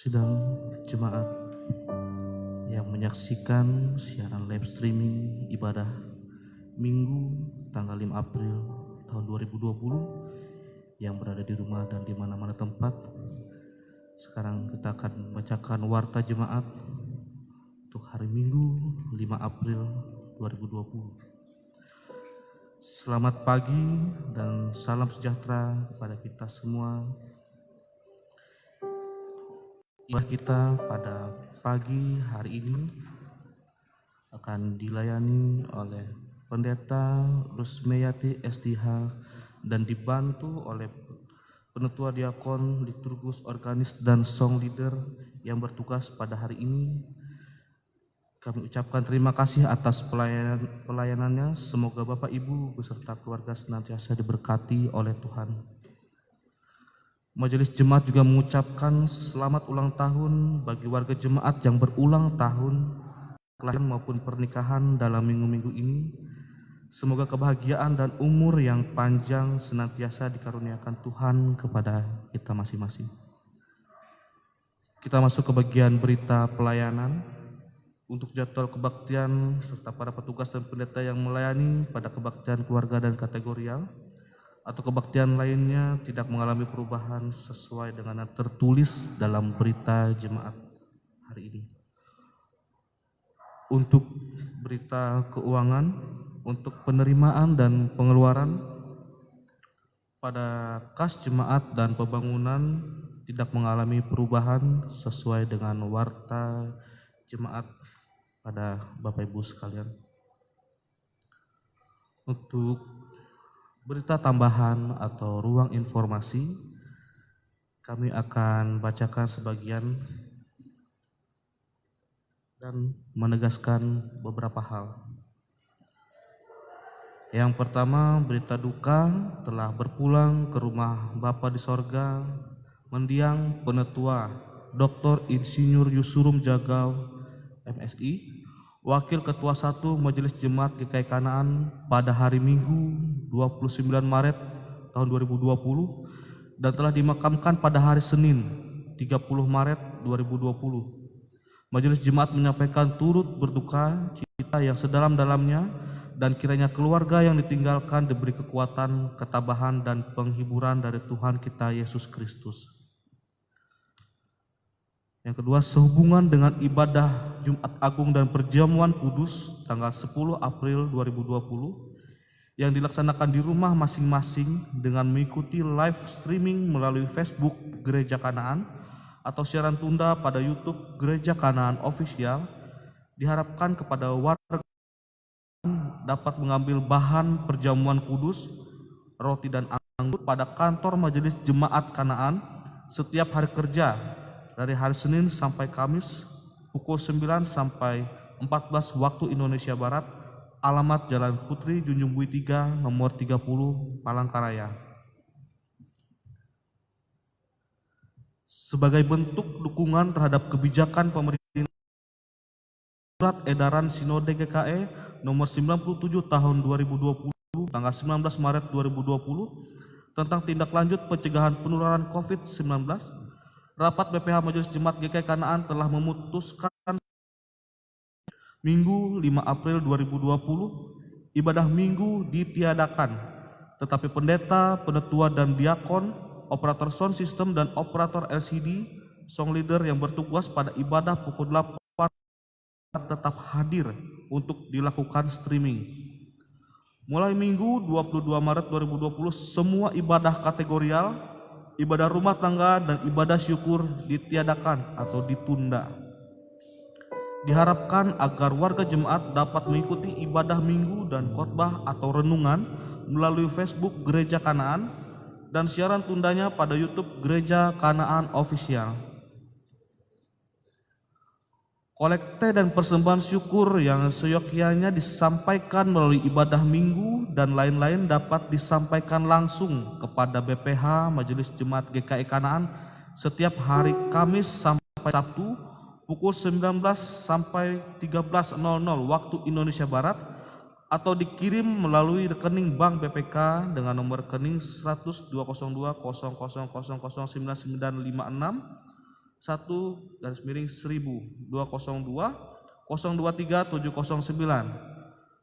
Sidang jemaat yang menyaksikan siaran live streaming ibadah Minggu tanggal 5 April tahun 2020 yang berada di rumah dan di mana-mana tempat. Sekarang kita akan membacakan warta jemaat untuk hari Minggu 5 April 2020. Selamat pagi dan salam sejahtera kepada kita semua. Ibadah kita pada pagi hari ini akan dilayani oleh Pendeta Rusmeyati SDH dan dibantu oleh Penetua Diakon, Liturgus Organis dan Song Leader yang bertugas pada hari ini. Kami ucapkan terima kasih atas pelayanannya. Semoga Bapak Ibu beserta keluarga senantiasa diberkati oleh Tuhan. Majelis Jemaat juga mengucapkan selamat ulang tahun bagi warga jemaat yang berulang tahun kelahiran maupun pernikahan dalam minggu-minggu ini. Semoga kebahagiaan dan umur yang panjang senantiasa dikaruniakan Tuhan kepada kita masing-masing. Kita masuk ke bagian berita pelayanan. Untuk jadwal kebaktian serta para petugas dan pendeta yang melayani pada kebaktian keluarga dan kategorial atau kebaktian lainnya tidak mengalami perubahan sesuai dengan yang tertulis dalam berita jemaat hari ini. Untuk berita keuangan, untuk penerimaan dan pengeluaran pada kas jemaat dan pembangunan tidak mengalami perubahan sesuai dengan warta jemaat pada Bapak Ibu sekalian. Untuk berita tambahan atau ruang informasi, kami akan bacakan sebagian dan menegaskan beberapa hal. Yang pertama, berita duka telah berpulang ke rumah Bapa di sorga, mendiang Penetua Dr. Insinyur Yusurum Jagau, MSI, Wakil Ketua 1 Majelis Jemaat GKI Kanaan pada hari Minggu 29 Maret tahun 2020 dan telah dimakamkan pada hari Senin 30 Maret 2020. Majelis Jemaat menyampaikan turut berduka cita yang sedalam-dalamnya dan kiranya keluarga yang ditinggalkan diberi kekuatan, ketabahan, dan penghiburan dari Tuhan kita Yesus Kristus. Yang kedua, sehubungan dengan ibadah Jumat Agung dan Perjamuan Kudus tanggal 10 April 2020 yang dilaksanakan di rumah masing-masing dengan mengikuti live streaming melalui Facebook Gereja Kanaan atau siaran tunda pada YouTube Gereja Kanaan Official, diharapkan kepada warga dapat mengambil bahan perjamuan kudus, roti dan anggur pada kantor Majelis Jemaat Kanaan setiap hari kerja dari hari Senin sampai Kamis pukul 9 sampai 14 waktu Indonesia Barat, alamat Jalan Putri Junjungbui 3 nomor 30 Palangkaraya. Sebagai bentuk dukungan terhadap kebijakan pemerintah, Surat Edaran Sinode GKE nomor 97 tahun 2020 tanggal 19 Maret 2020 tentang tindak lanjut pencegahan penularan COVID-19, Rapat BPH Majelis Jemaat GKI Kanaan telah memutuskan Minggu 5 April 2020 ibadah Minggu ditiadakan, tetapi pendeta, penetua dan diakon, operator sound system dan operator LCD, song leader yang bertugas pada ibadah pukul 8 tetap hadir untuk dilakukan streaming. Mulai Minggu 22 Maret 2020 semua ibadah kategorial, ibadah rumah tangga dan ibadah syukur ditiadakan atau ditunda. Diharapkan agar warga jemaat dapat mengikuti ibadah minggu dan khotbah atau renungan melalui Facebook Gereja Kanaan dan siaran tundanya pada YouTube Gereja Kanaan Official. Kolekte dan persembahan syukur yang seyogyanya disampaikan melalui ibadah minggu dan lain-lain dapat disampaikan langsung kepada BPH Majelis Jemaat GKI Kanaan setiap hari Kamis sampai Sabtu pukul 19 sampai 13.00 waktu Indonesia Barat atau dikirim melalui rekening bank BPK dengan nomor rekening 1020200009956 1/1002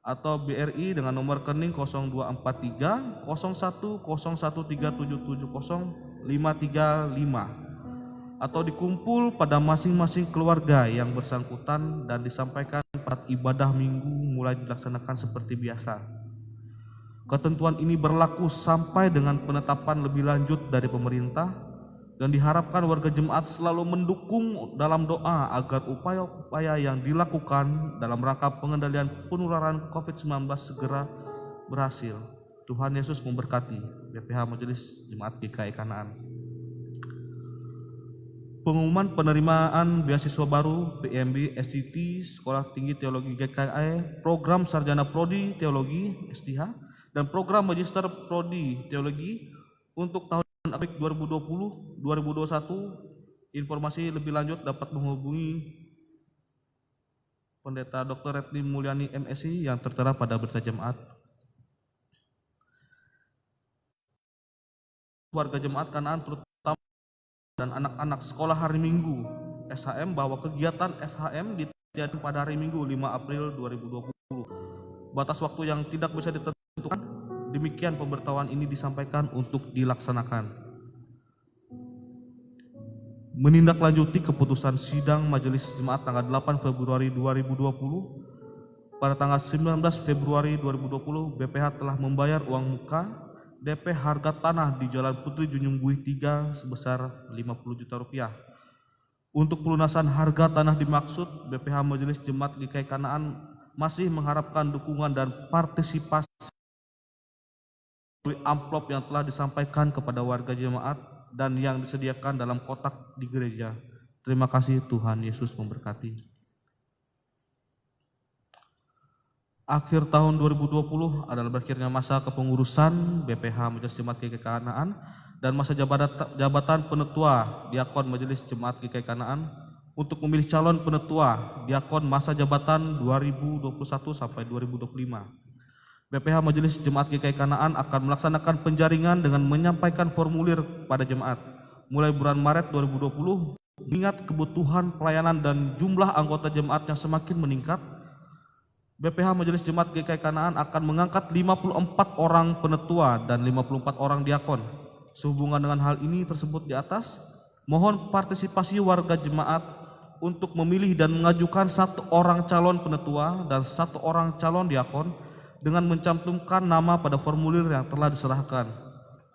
atau BRI dengan nomor rekening 0243 0101377053 atau dikumpul pada masing-masing keluarga yang bersangkutan dan disampaikan pada ibadah minggu mulai dilaksanakan seperti biasa. Ketentuan ini berlaku sampai dengan penetapan lebih lanjut dari pemerintah dan diharapkan warga jemaat selalu mendukung dalam doa agar upaya-upaya yang dilakukan dalam rangka pengendalian penularan COVID-19 segera berhasil. Tuhan Yesus memberkati. BPH Majelis Jemaat GKI Kanaan. Pengumuman penerimaan beasiswa baru PMB STT Sekolah Tinggi Teologi GKI, program Sarjana Prodi Teologi STH dan program Magister Prodi Teologi untuk tahun akademik 2020-2021. Informasi lebih lanjut dapat menghubungi Pendeta Dr. Retni Mulyani MSI yang tertera pada berita jemaat. Warga jemaat Kanaan terutama dan anak-anak sekolah hari Minggu SHM bahwa kegiatan SHM ditiadakan pada hari Minggu 5 April 2020. Batas waktu yang tidak bisa ditentukan, demikian pemberitahuan ini disampaikan untuk dilaksanakan. Menindaklanjuti keputusan sidang Majelis Jemaat tanggal 8 Februari 2020, pada tanggal 19 Februari 2020 BPH telah membayar uang muka DP harga tanah di Jalan Putri Junjung Buih 3 sebesar 50 juta rupiah. Untuk pelunasan harga tanah dimaksud, BPH Majelis Jemaat GKI Kanaan masih mengharapkan dukungan dan partisipasi melalui amplop yang telah disampaikan kepada warga jemaat dan yang disediakan dalam kotak di gereja. Terima kasih, Tuhan Yesus memberkati. Akhir tahun 2020 adalah berakhirnya masa kepengurusan BPH Majelis Jemaat GKI Kanaan dan masa jabatan penetua Diakon Majelis Jemaat GKI Kanaan untuk memilih calon penetua Diakon masa jabatan 2021 sampai 2025. BPH Majelis Jemaat GKI Kanaan akan melaksanakan penjaringan dengan menyampaikan formulir pada jemaat mulai bulan Maret 2020. Mengingat kebutuhan pelayanan dan jumlah anggota jemaat yang semakin meningkat, BPH Majelis Jemaat GKI Kanaan akan mengangkat 54 orang penetua dan 54 orang diakon. Sehubungan dengan hal ini tersebut di atas, mohon partisipasi warga jemaat untuk memilih dan mengajukan 1 orang calon penetua dan 1 orang calon diakon dengan mencantumkan nama pada formulir yang telah diserahkan.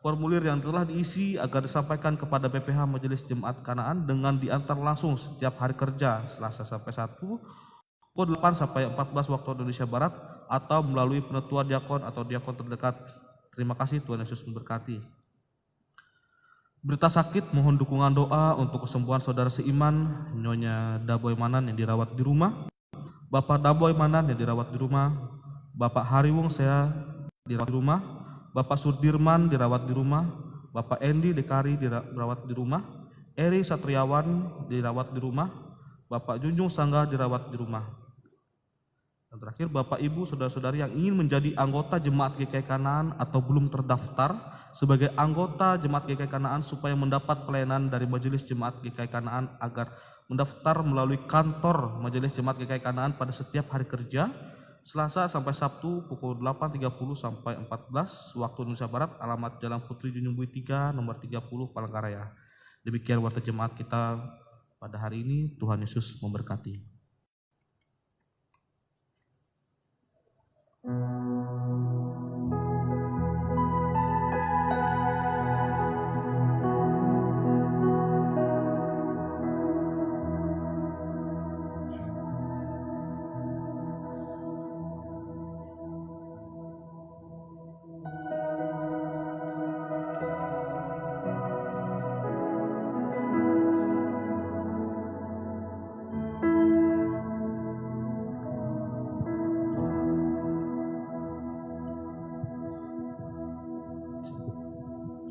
Formulir yang telah diisi agar disampaikan kepada BPH Majelis Jemaat Kanaan dengan diantar langsung setiap hari kerja Selasa sampai Sabtu pukul 8 sampai 14 waktu Indonesia Barat atau melalui penetua diakon atau diakon terdekat. Terima kasih, Tuhan Yesus memberkati. Berita sakit, mohon dukungan doa untuk kesembuhan saudara seiman Nyonya Daboy Manan yang dirawat di rumah, Bapak Daboy Manan yang dirawat di rumah, Bapak Hariwung saya dirawat di rumah, Bapak Sudirman dirawat di rumah, Bapak Endi Dekari dirawat di rumah, Eri Satriawan dirawat di rumah, Bapak Junjung Sangga dirawat di rumah. Dan terakhir, Bapak Ibu saudara-saudari yang ingin menjadi anggota Jemaat GKI Kanaan atau belum terdaftar sebagai anggota Jemaat GKI Kanaan supaya mendapat pelayanan dari Majelis Jemaat GKI Kanaan agar mendaftar melalui kantor Majelis Jemaat GKI Kanaan pada setiap hari kerja Selasa sampai Sabtu pukul 8.30 sampai 14 waktu Indonesia Barat, alamat Jalan Putri Junjung Buih 3 nomor 30 Palangkaraya. Demikian warta jemaat kita pada hari ini. Tuhan Yesus memberkati.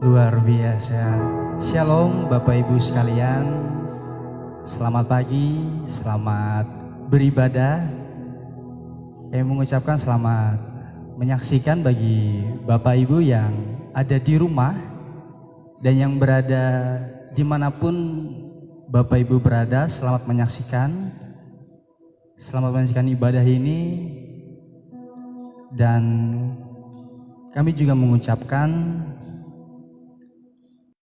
Luar biasa. Shalom Bapak Ibu sekalian. Selamat pagi, selamat beribadah. Saya mengucapkan selamat menyaksikan bagi Bapak Ibu yang ada di rumah dan yang berada dimanapun Bapak Ibu berada, selamat menyaksikan ibadah ini. Dan kami juga mengucapkan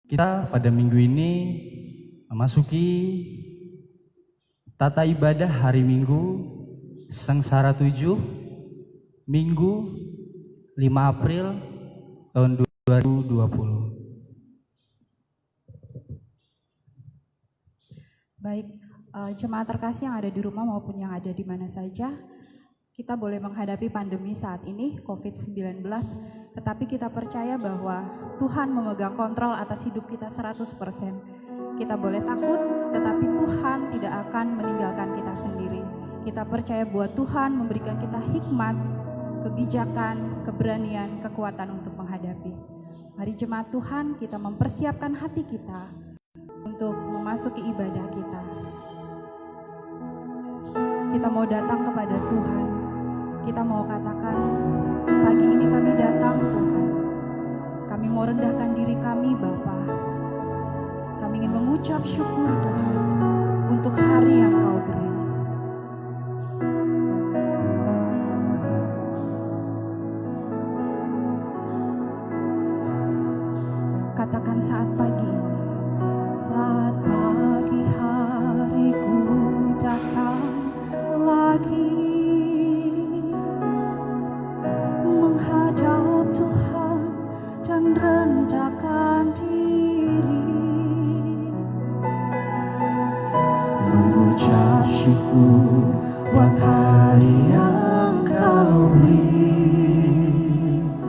kita pada minggu ini memasuki tata ibadah hari Minggu Sengsara 7, Minggu 5 April tahun 2020. Baik, jemaat terkasih yang ada di rumah maupun yang ada di mana saja, kita boleh menghadapi pandemi saat ini, COVID-19, tetapi kita percaya bahwa Tuhan memegang kontrol atas hidup kita 100%. Kita boleh takut, tetapi Tuhan tidak akan meninggalkan kita sendiri. Kita percaya bahwa Tuhan memberikan kita hikmat, kebijakan, keberanian, kekuatan untuk menghadapi. Mari jemaat Tuhan, kita mempersiapkan hati kita untuk memasuki ibadah kita. Kita mau datang kepada Tuhan. Kita mau katakan, pagi ini kami datang Tuhan. Kami mau rendahkan diri kami Bapa. Kami ingin mengucap syukur Tuhan untuk hari yang Kau beri. Katakan saat pagi ini. Saat pagi hariku datang lagi menghadap Tuhan dan rendahkan diri, mengucap syukur buat hari yang Kau beri.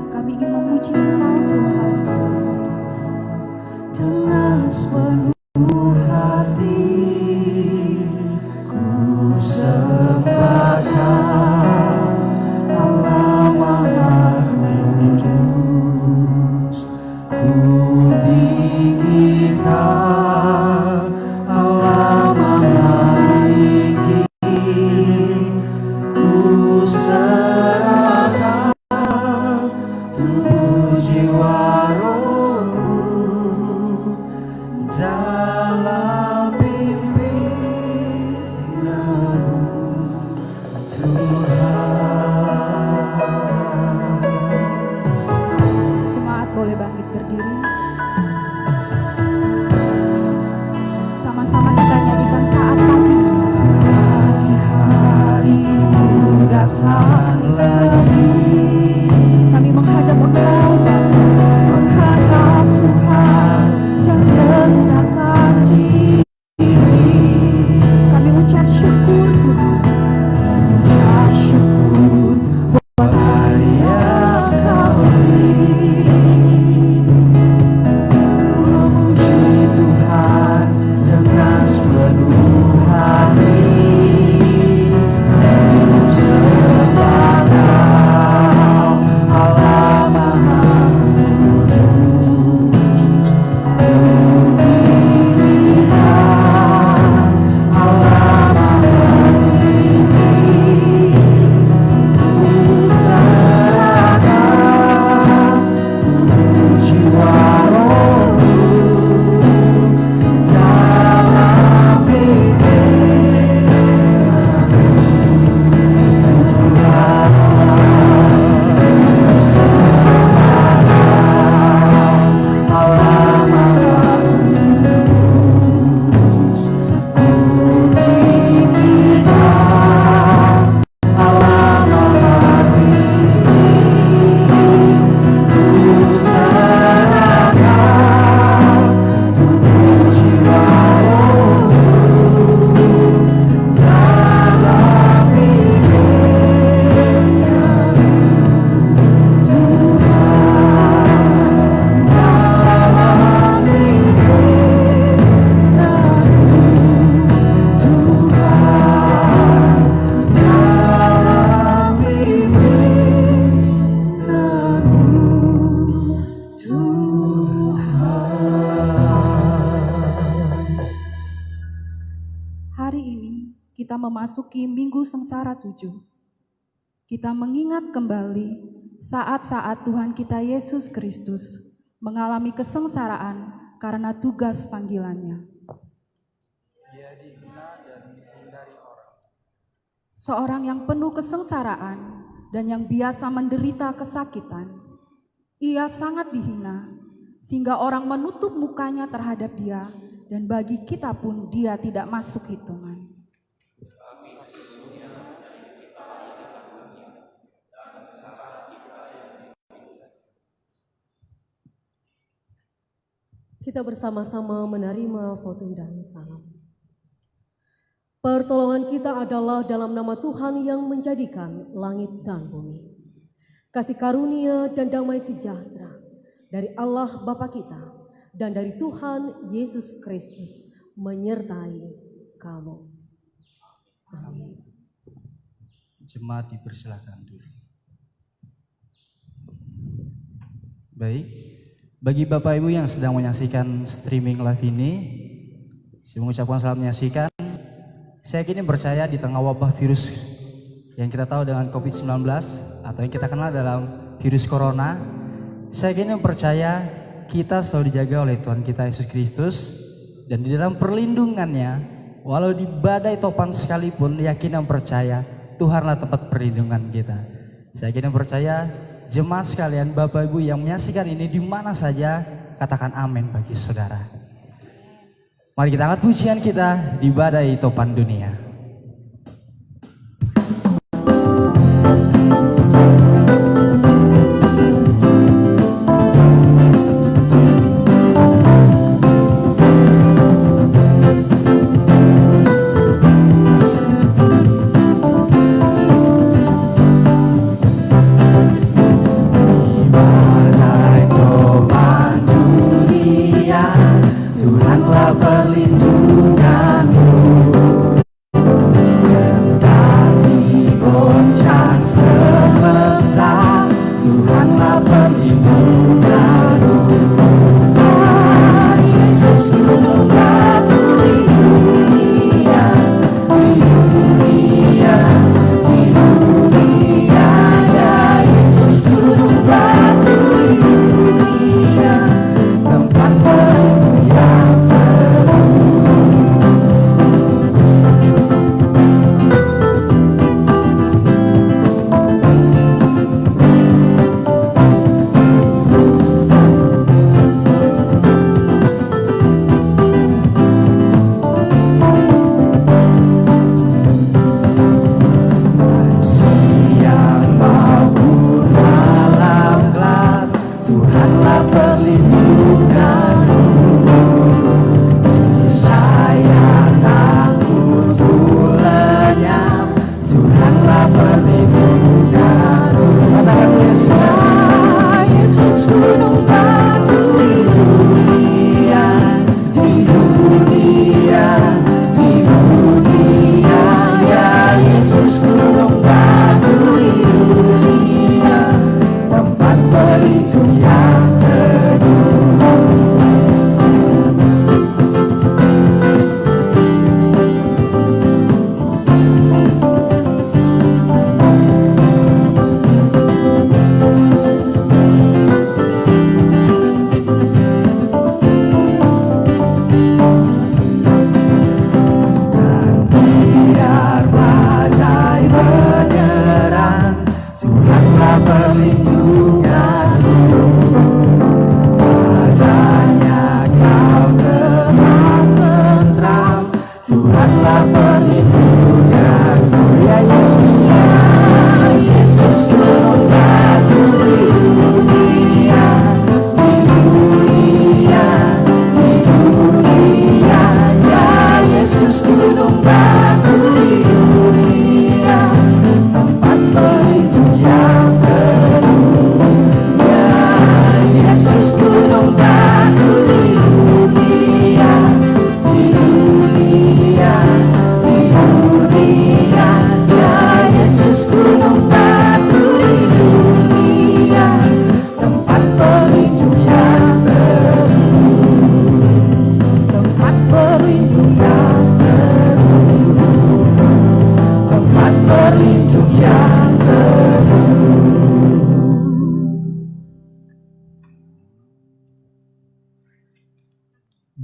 Kami ingin memuji Engkau Tuhan dengan sepenuh hati. Ku sembahkan Allah Maha Kudus, ku tinggikan Allah Maha tinggi, ku serahkan tubuh jiwa rohku dalam pimpinanmu Tuhan. Jemaat boleh bangkit berdiri. Sama-sama kita nyanyikan saat pagi. Pagi harimu datang lagi. Kami menghadap Engkau Bapa, menghadap Tuhan dan rendahkan diri. Kami ucap syukur Tuhan, ucap syukur buat hari yang Kau beri. Memuji Tuhan dengan sepenuh hati. Ku sembah Kau Allah Maha Kudus, ku tinggikan Allah Maha tinggi, ku serahkan tubuh jiwa rohku dalam pimpinanmu Tuhan. Ku sembah Allah Maha Kudus, ku tinggikan Allah Maha tinggi, ku serahkan tubuh jiwa rohku dalam pimpinanmu Tuhan, dalam pimpinanmu Tuhan, dalam pimpinanmu Tuhan. Hari ini kita memasuki Minggu Sengsara 7. Kita mengingat kembali saat-saat Tuhan kita Yesus Kristus mengalami kesengsaraan karena tugas panggilannya. menjadi hina dan dihindari orang. Seorang yang penuh kesengsaraan dan yang biasa menderita kesakitan. Ia sangat dihina, sehingga orang menutup mukanya terhadap dia, dan bagi kita pun dia tidak masuk hitungan. Kita bersama-sama menerima foto dan salam. Pertolongan kita adalah dalam nama Tuhan yang menjadikan langit dan bumi. Kasih karunia dan damai sejahtera dari Allah Bapa kita dan dari Tuhan Yesus Kristus menyertai kamu. Amin. Jemaat dipersilakan dulu. Baik, bagi Bapak Ibu yang sedang menyaksikan streaming live ini, saya mengucapkan selamat menyaksikan. Saya kini percaya di tengah wabah virus yang kita tahu dengan COVID-19 atau yang kita kenal dalam virus corona, saya kini percaya kita selalu dijaga oleh Tuhan kita Yesus Kristus, dan di dalam perlindungannya, walau di badai topan sekalipun, yakin dan percaya Tuhanlah tempat perlindungan kita. Saya kini percaya jemaat sekalian, Bapak Ibu yang menyaksikan ini di mana saja, katakan amin bagi saudara. Mari kita angkat pujian kita di badai topan dunia.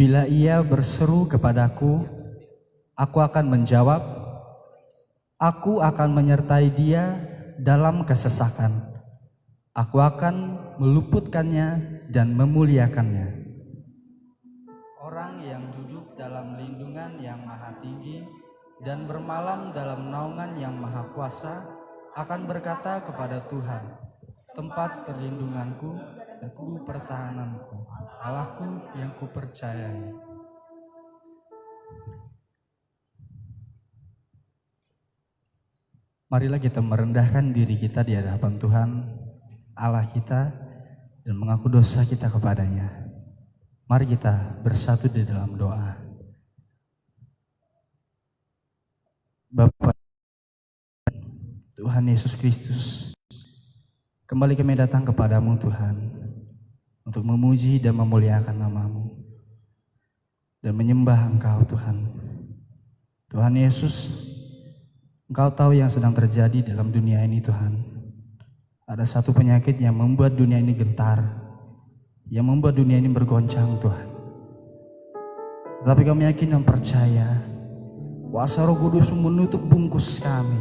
Bila ia berseru kepadaku, Aku akan menjawab, aku akan menyertai dia dalam kesesakan. Aku akan meluputkannya dan memuliakannya. Orang yang duduk dalam lindungan yang maha tinggi dan bermalam dalam naungan yang maha kuasa akan berkata kepada Tuhan, tempat perlindunganku dan kubu pertahananku, Allahku yang kupercayai. Marilah kita merendahkan diri kita di hadapan Tuhan Allah kita dan mengaku dosa kita kepadanya. Mari kita bersatu di dalam doa. Bapa Tuhan Yesus Kristus, kembali kami datang kepadamu Tuhan, untuk memuji dan memuliakan nama-Mu dan menyembah Engkau Tuhan. Tuhan Yesus, Engkau tahu yang sedang terjadi dalam dunia ini Tuhan. Ada satu penyakit yang membuat dunia ini gentar, yang membuat dunia ini bergoncang Tuhan. Tetapi kami yakin dan percaya kuasa Roh Kudus menutup bungkus kami,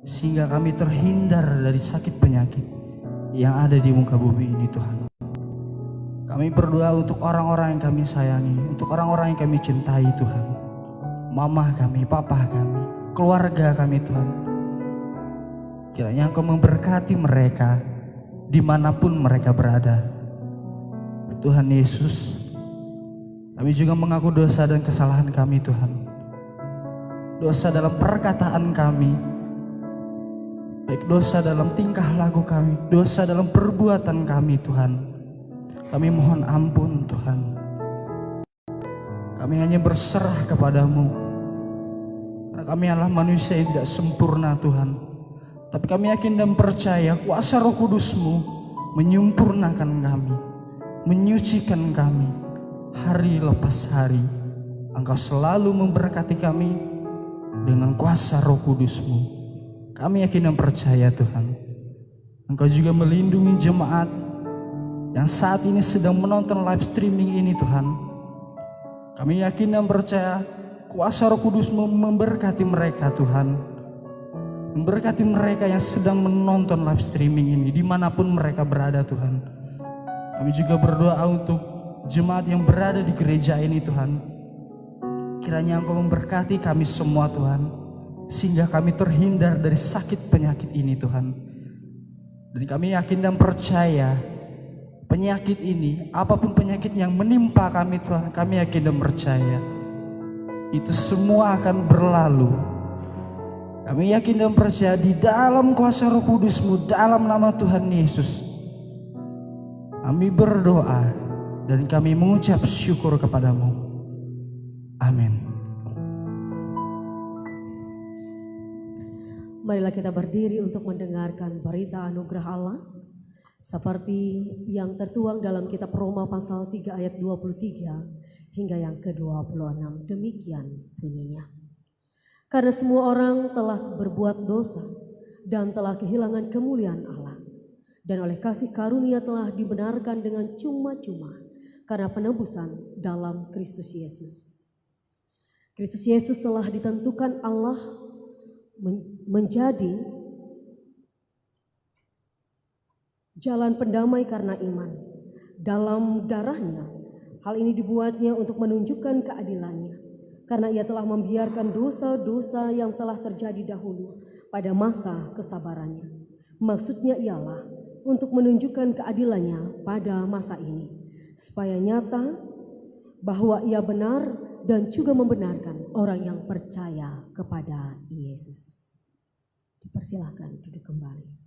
sehingga kami terhindar dari sakit penyakit yang ada di muka bumi ini Tuhan. Kami berdoa untuk orang-orang yang kami sayangi, untuk orang-orang yang kami cintai Tuhan. Mama kami, papa kami, keluarga kami Tuhan. Kiranya Engkau memberkati mereka dimanapun mereka berada. Tuhan Yesus, kami juga mengaku dosa dan kesalahan kami Tuhan. Dosa dalam perkataan kami, baik dosa dalam tingkah laku kami, dosa dalam perbuatan kami Tuhan. Kami mohon ampun Tuhan. Kami hanya berserah kepadamu, karena kami adalah manusia yang tidak sempurna Tuhan. Tapi kami yakin dan percaya kuasa Roh Kudus-Mu menyempurnakan kami, menyucikan kami hari lepas hari. Engkau selalu memberkati kami dengan kuasa Roh Kudus-Mu. Kami yakin dan percaya Tuhan, Engkau juga melindungi jemaat yang saat ini sedang menonton live streaming ini Tuhan. Kami yakin dan percaya kuasa Roh Kudus-Mu memberkati mereka Tuhan. Memberkati mereka yang sedang menonton live streaming ini dimanapun mereka berada Tuhan. Kami juga berdoa untuk jemaat yang berada di gereja ini Tuhan. Kiranya Engkau memberkati kami semua Tuhan, sehingga kami terhindar dari sakit penyakit ini Tuhan. Dan kami yakin dan percaya penyakit ini, apapun penyakit yang menimpa kami Tuhan, kami yakin dan percaya itu semua akan berlalu. Kami yakin dan percaya di dalam kuasa Roh Kudus-Mu, dalam nama Tuhan Yesus, kami berdoa dan kami mengucap syukur kepadamu. Amin. Marilah kita berdiri untuk mendengarkan berita anugerah Allah seperti yang tertuang dalam kitab Roma pasal 3 ayat 23 hingga yang ke-26. Demikian bunyinya. Karena semua orang telah berbuat dosa dan telah kehilangan kemuliaan Allah, dan oleh kasih karunia telah dibenarkan dengan cuma-cuma karena penebusan dalam Kristus Yesus. Kristus Yesus telah ditentukan Allah menjadi jalan pendamai karena iman. Dalam darahnya, hal ini dibuatnya untuk menunjukkan keadilannya, karena ia telah membiarkan dosa-dosa yang telah terjadi dahulu pada masa kesabarannya. Maksudnya ialah untuk menunjukkan keadilannya pada masa ini, supaya nyata bahwa ia benar dan juga membenarkan orang yang percaya kepada Yesus. Dipersilahkan duduk kembali.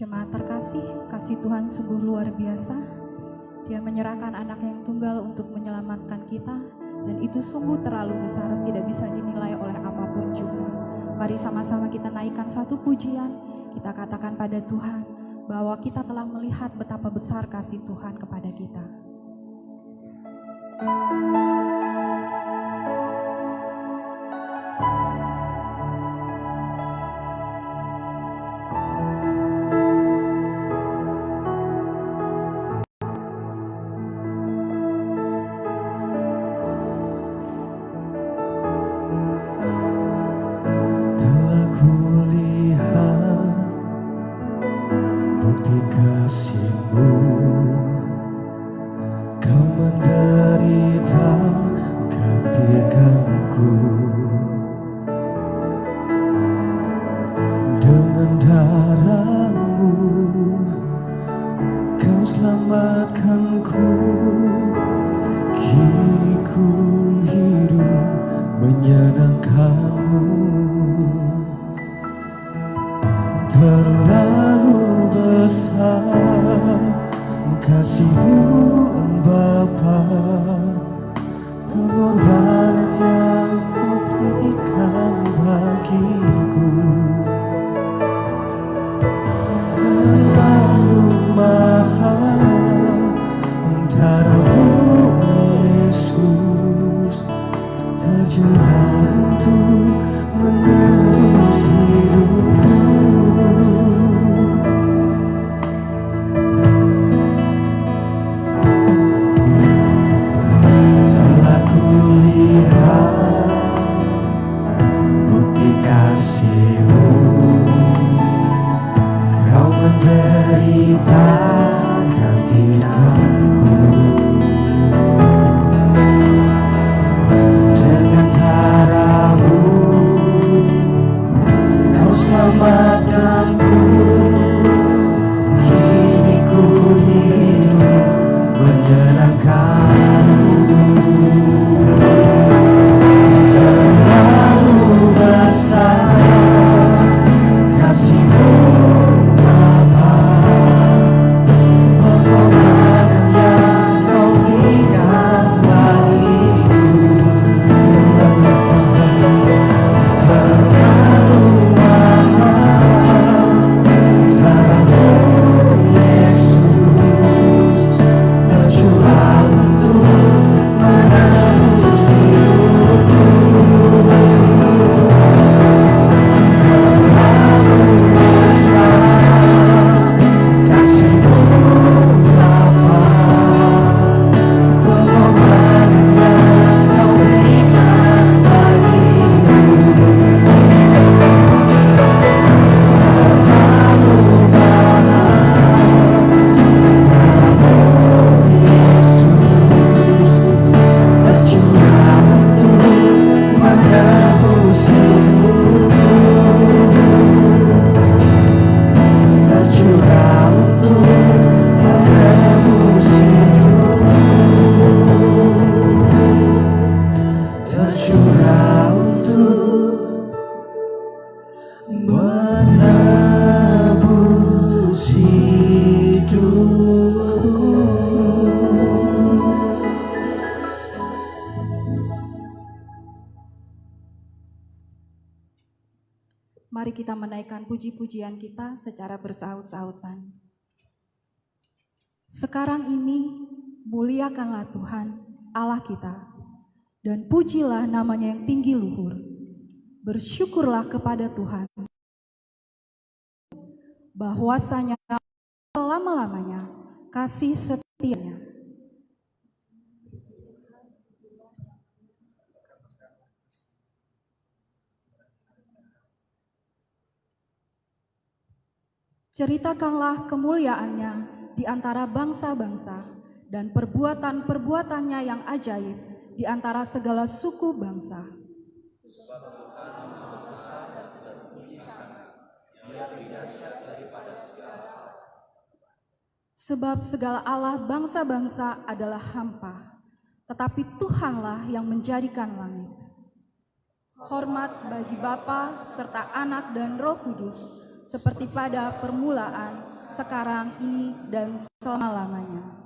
Jemaat terkasih, kasih Tuhan sungguh luar biasa. Dia menyerahkan anak yang tunggal untuk menyelamatkan kita, dan itu sungguh terlalu besar, tidak bisa dinilai oleh apapun juga. Mari sama-sama kita naikkan satu pujian, kita katakan pada Tuhan bahwa kita telah melihat betapa besar kasih Tuhan kepada kita. darahmu kau selamatkanku, kini ku hidup menyenangkanmu. Terlalu besar kasih-Mu Bapa, pengorbanan yang Kau berikan bagiku. Terlalu mahal darah-Mu Yesus, tercurah untuk menebus hidupku. Telah kulihat bukti kasih-Mu, Kau menderita gantikanku. Dengan darah-Mu Kau selamatkanku, kini ku hidup menyenangkanmu. Terlalu besar kasih-Mu Bapa, pengorbanan yang Kau berikan bagiku. Terlalu mahal darah-Mu Yesus, tercurah untuk menebus hidupku. Terlalu besar kasih-Mu Bapa, pengorbanan yang Kau berikan bagiku. Terlalu mahal darah-Mu Yesus, tercurah untuk menebus hidupku. Tercurah untuk menebus hidupku. Tercurah untuk menebus hidupku. Mari kita menaikkan puji-pujian kita secara bersaut-sautan. Sekarang ini muliakanlah Tuhan Allah kita, dan pujilah namanya yang tinggi luhur. Bersyukurlah kepada Tuhan, bahwasanya selama-lamanya kasih setianya. Ceritakanlah kemuliaannya di antara bangsa-bangsa, dan perbuatan-perbuatannya yang ajaib di antara segala suku bangsa. Sebab segala Allah bangsa-bangsa adalah hampa, tetapi Tuhanlah yang menjadikan langit. Hormat bagi Bapa serta Anak dan Roh Kudus, seperti pada permulaan, sekarang, ini, dan selama-lamanya.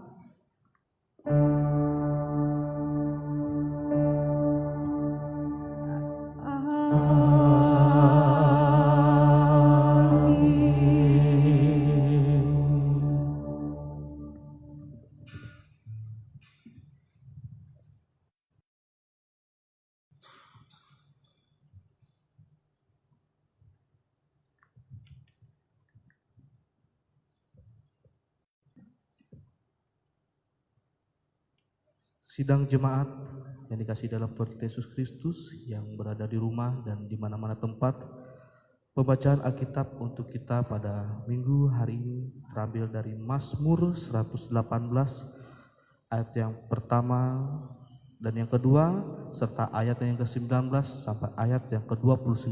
Sidang jemaat yang dikasihi dalam Tuhan kita Yesus Kristus, yang berada di rumah dan di mana-mana tempat, pembacaan Alkitab untuk kita pada minggu hari ini terambil dari Mazmur 118 ayat yang pertama dan yang kedua, serta ayat yang ke-19 sampai ayat yang ke-29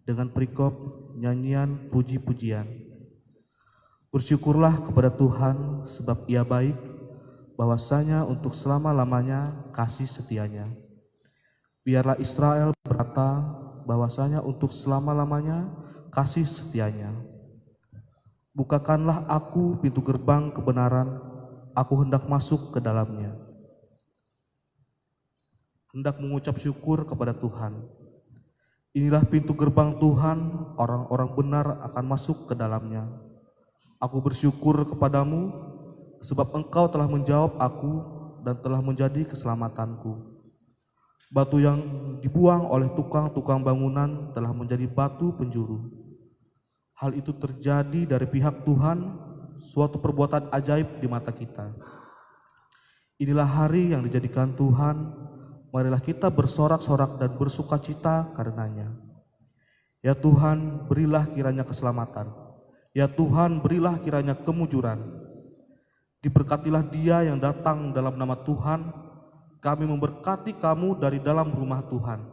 dengan perikop nyanyian puji-pujian. Bersyukurlah kepada Tuhan sebab Ia baik, bahwasanya untuk selama-lamanya kasih setianya. Biarlah Israel berkata bahwasanya untuk selama-lamanya kasih setianya. Bukakanlah aku pintu gerbang kebenaran, aku hendak masuk ke dalamnya. Hendak mengucap syukur kepada Tuhan. Inilah pintu gerbang Tuhan, orang-orang benar akan masuk ke dalamnya. Aku bersyukur kepadamu, sebab Engkau telah menjawab aku dan telah menjadi keselamatanku. Batu yang dibuang oleh tukang-tukang bangunan telah menjadi batu penjuru. Hal itu terjadi dari pihak Tuhan, suatu perbuatan ajaib di mata kita. Inilah hari yang dijadikan Tuhan, marilah kita bersorak-sorak dan bersukacita karenanya. Ya Tuhan, berilah kiranya keselamatan. Ya Tuhan, berilah kiranya kemujuran. Diberkatilah Dia yang datang dalam nama Tuhan. Kami memberkati kamu dari dalam rumah Tuhan.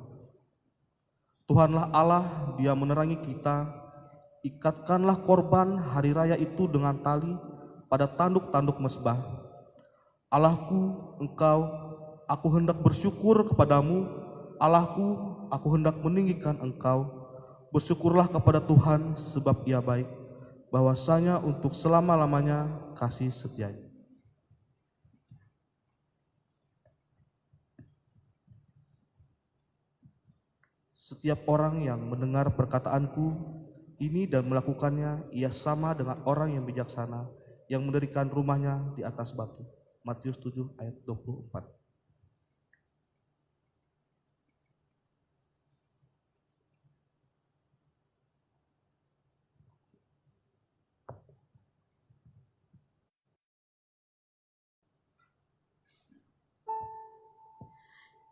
Tuhanlah Allah, Dia menerangi kita. Ikatkanlah korban hari raya itu dengan tali pada tanduk-tanduk mezbah. Allahku, Engkau, aku hendak bersyukur kepadamu. Allahku, aku hendak meninggikan Engkau. Bersyukurlah kepada Tuhan sebab Ia baik, bahwasanya untuk selama-lamanya kasih setianya. Setiap orang yang mendengar perkataanku ini dan melakukannya, ia sama dengan orang yang bijaksana yang mendirikan rumahnya di atas batu. Matius 7 ayat 24.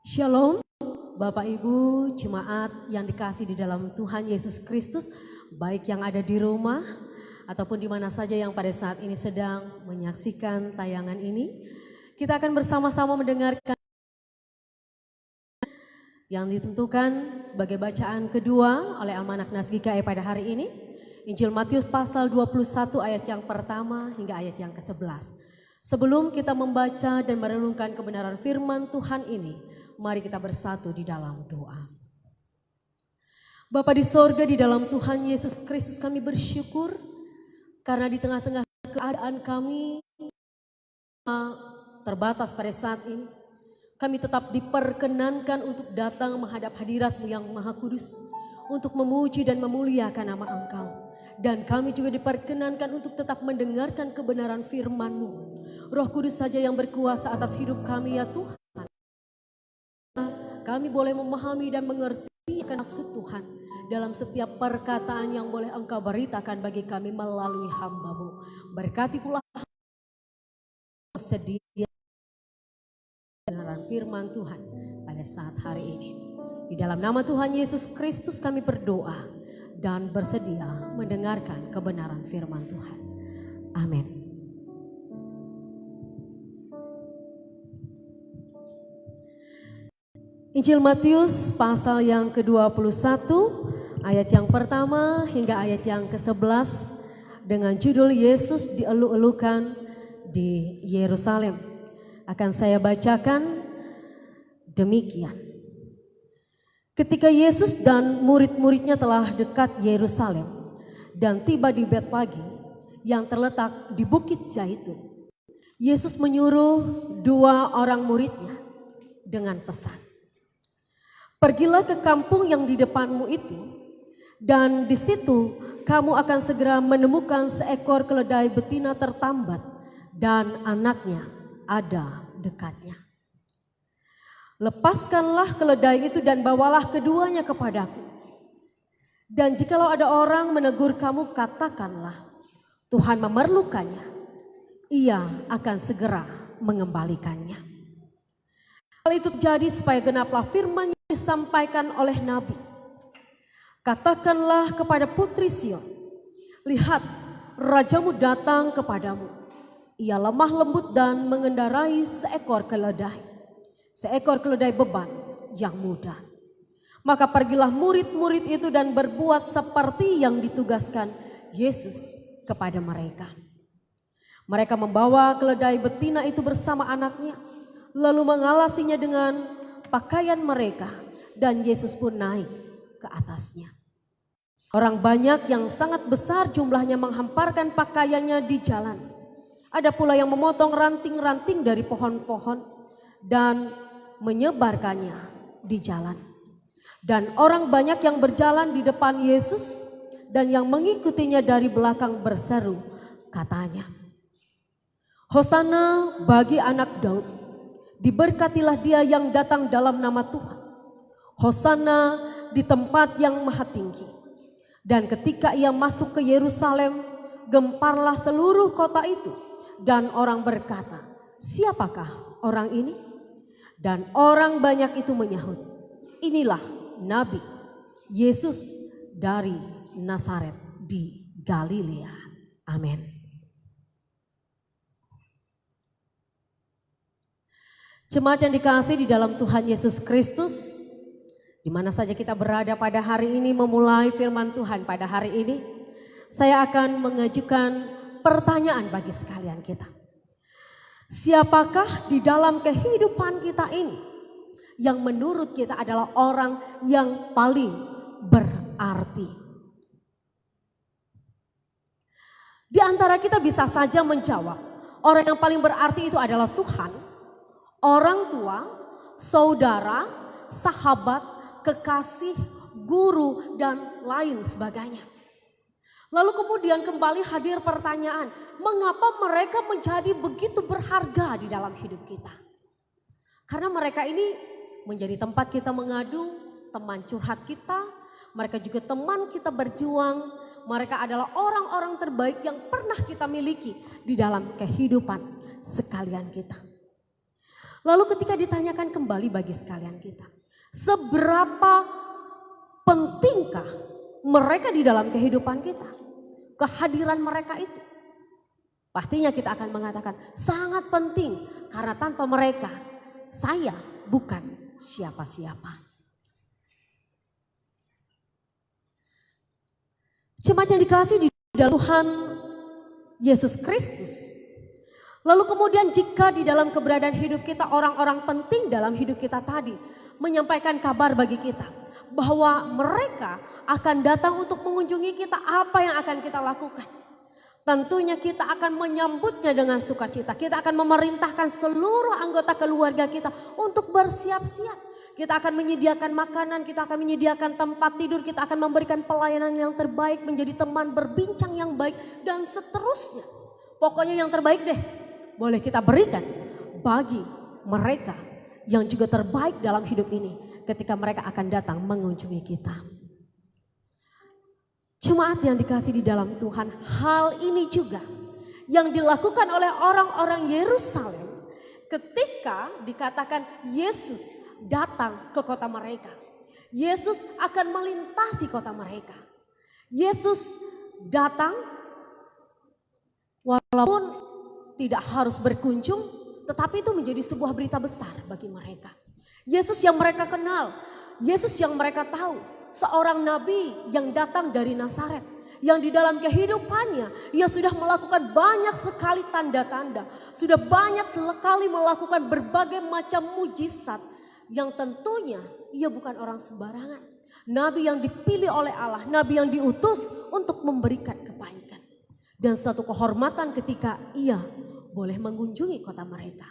Shalom, Bapak Ibu jemaat yang dikasih di dalam Tuhan Yesus Kristus, baik yang ada di rumah ataupun di mana saja yang pada saat ini sedang menyaksikan tayangan ini. Kita akan bersama-sama mendengarkan yang ditentukan sebagai bacaan kedua oleh Almanak Nas GKI pada hari ini, Injil Matius pasal 21 ayat yang pertama hingga ayat yang ke-11. Sebelum kita membaca dan merenungkan kebenaran firman Tuhan ini, mari kita bersatu di dalam doa. Bapa di sorga, di dalam Tuhan Yesus Kristus kami bersyukur karena di tengah-tengah keadaan kami terbatas pada saat ini, kami tetap diperkenankan untuk datang menghadap hadirat-Mu yang Maha Kudus, untuk memuji dan memuliakan nama Engkau. Dan kami juga diperkenankan untuk tetap mendengarkan kebenaran firman-Mu. Roh Kudus saja yang berkuasa atas hidup kami ya Tuhan. Kami boleh memahami dan mengerti maksud Tuhan dalam setiap perkataan yang boleh Engkau beritakan bagi kami melalui hamba-Mu. Berkati pula sedia kebenaran firman Tuhan pada saat hari ini. Di dalam nama Tuhan Yesus Kristus kami berdoa dan bersedia mendengarkan kebenaran firman Tuhan. Amin. Injil Matius pasal yang ke-21 ayat yang pertama hingga ayat yang ke-11 dengan judul Yesus dielu-elukan di Yerusalem. Akan saya bacakan demikian. Ketika Yesus dan murid-muridnya telah dekat Yerusalem dan tiba di Betfage yang terletak di Bukit Zaitun, Yesus menyuruh 2 orang muridnya dengan pesan, "Pergilah ke kampung yang di depanmu itu, dan di situ kamu akan segera menemukan seekor keledai betina tertambat dan anaknya ada dekatnya. Lepaskanlah keledai itu dan bawalah keduanya kepadaku. Dan jikalau ada orang menegur kamu, katakanlah, Tuhan memerlukannya, Ia akan segera mengembalikannya." Hal itu terjadi supaya genaplah firman yang disampaikan oleh Nabi. "Katakanlah kepada putri Sion, lihat, rajamu datang kepadamu. Ia lemah lembut dan mengendarai seekor keledai beban yang muda." Maka pergilah murid-murid itu dan berbuat seperti yang ditugaskan Yesus kepada mereka. Mereka membawa keledai betina itu bersama anaknya, lalu mengalasinya dengan pakaian mereka, dan Yesus pun naik ke atasnya. Orang banyak yang sangat besar jumlahnya menghamparkan pakaiannya di jalan. Ada pula yang memotong ranting-ranting dari pohon-pohon dan menyebarkannya di jalan. Dan orang banyak yang berjalan di depan Yesus dan yang mengikutinya dari belakang berseru, katanya, Hosana bagi anak Daud, diberkatilah dia yang datang dalam nama Tuhan. Hosana di tempat yang maha tinggi. Dan ketika ia masuk ke Yerusalem, gemparlah seluruh kota itu. Dan orang berkata, siapakah orang ini? Dan orang banyak itu menyahut, inilah Nabi Yesus dari Nazaret di Galilea. Amin. Jemaat yang dikasihi di dalam Tuhan Yesus Kristus, di mana saja kita berada pada hari ini, memulai firman Tuhan pada hari ini, saya akan mengajukan pertanyaan bagi sekalian kita. Siapakah di dalam kehidupan kita ini yang menurut kita adalah orang yang paling berarti? Di antara kita bisa saja menjawab, orang yang paling berarti itu adalah Tuhan, orang tua, saudara, sahabat, kekasih, guru, dan lain sebagainya. Lalu kemudian kembali hadir pertanyaan, mengapa mereka menjadi begitu berharga di dalam hidup kita? Karena mereka ini menjadi tempat kita mengadu, teman curhat kita, mereka juga teman kita berjuang, mereka adalah orang-orang terbaik yang pernah kita miliki di dalam kehidupan sekalian kita. Lalu ketika ditanyakan kembali bagi sekalian kita, seberapa pentingkah mereka di dalam kehidupan kita? Kehadiran mereka itu. Pastinya kita akan mengatakan sangat penting, karena tanpa mereka saya bukan siapa-siapa. Jemaat yang dikasihi di dalam Tuhan Yesus Kristus. Lalu kemudian jika di dalam keberadaan hidup kita orang-orang penting dalam hidup kita tadi menyampaikan kabar bagi kita bahwa mereka akan datang untuk mengunjungi kita, apa yang akan kita lakukan? Tentunya kita akan menyambutnya dengan sukacita. Kita akan memerintahkan seluruh anggota keluarga kita untuk bersiap-siap. Kita akan menyediakan makanan, kita akan menyediakan tempat tidur, kita akan memberikan pelayanan yang terbaik, menjadi teman berbincang yang baik, dan seterusnya. Pokoknya yang terbaik deh, boleh kita berikan bagi mereka yang juga terbaik dalam hidup ini ketika mereka akan datang mengunjungi kita. Jemaat yang dikasihi di dalam Tuhan, hal ini juga yang dilakukan oleh orang-orang Yerusalem ketika dikatakan Yesus datang ke kota mereka. Yesus akan melintasi kota mereka. Yesus datang walaupun tidak harus berkunjung, tetapi itu menjadi sebuah berita besar bagi mereka. Yesus yang mereka kenal, Yesus yang mereka tahu, seorang nabi yang datang dari Nazaret, yang di dalam kehidupannya ia sudah melakukan banyak sekali tanda-tanda, sudah banyak sekali melakukan berbagai macam mujizat, yang tentunya ia bukan orang sembarangan. Nabi yang dipilih oleh Allah, nabi yang diutus untuk memberikan kebaikan. Dan satu kehormatan ketika ia boleh mengunjungi kota mereka.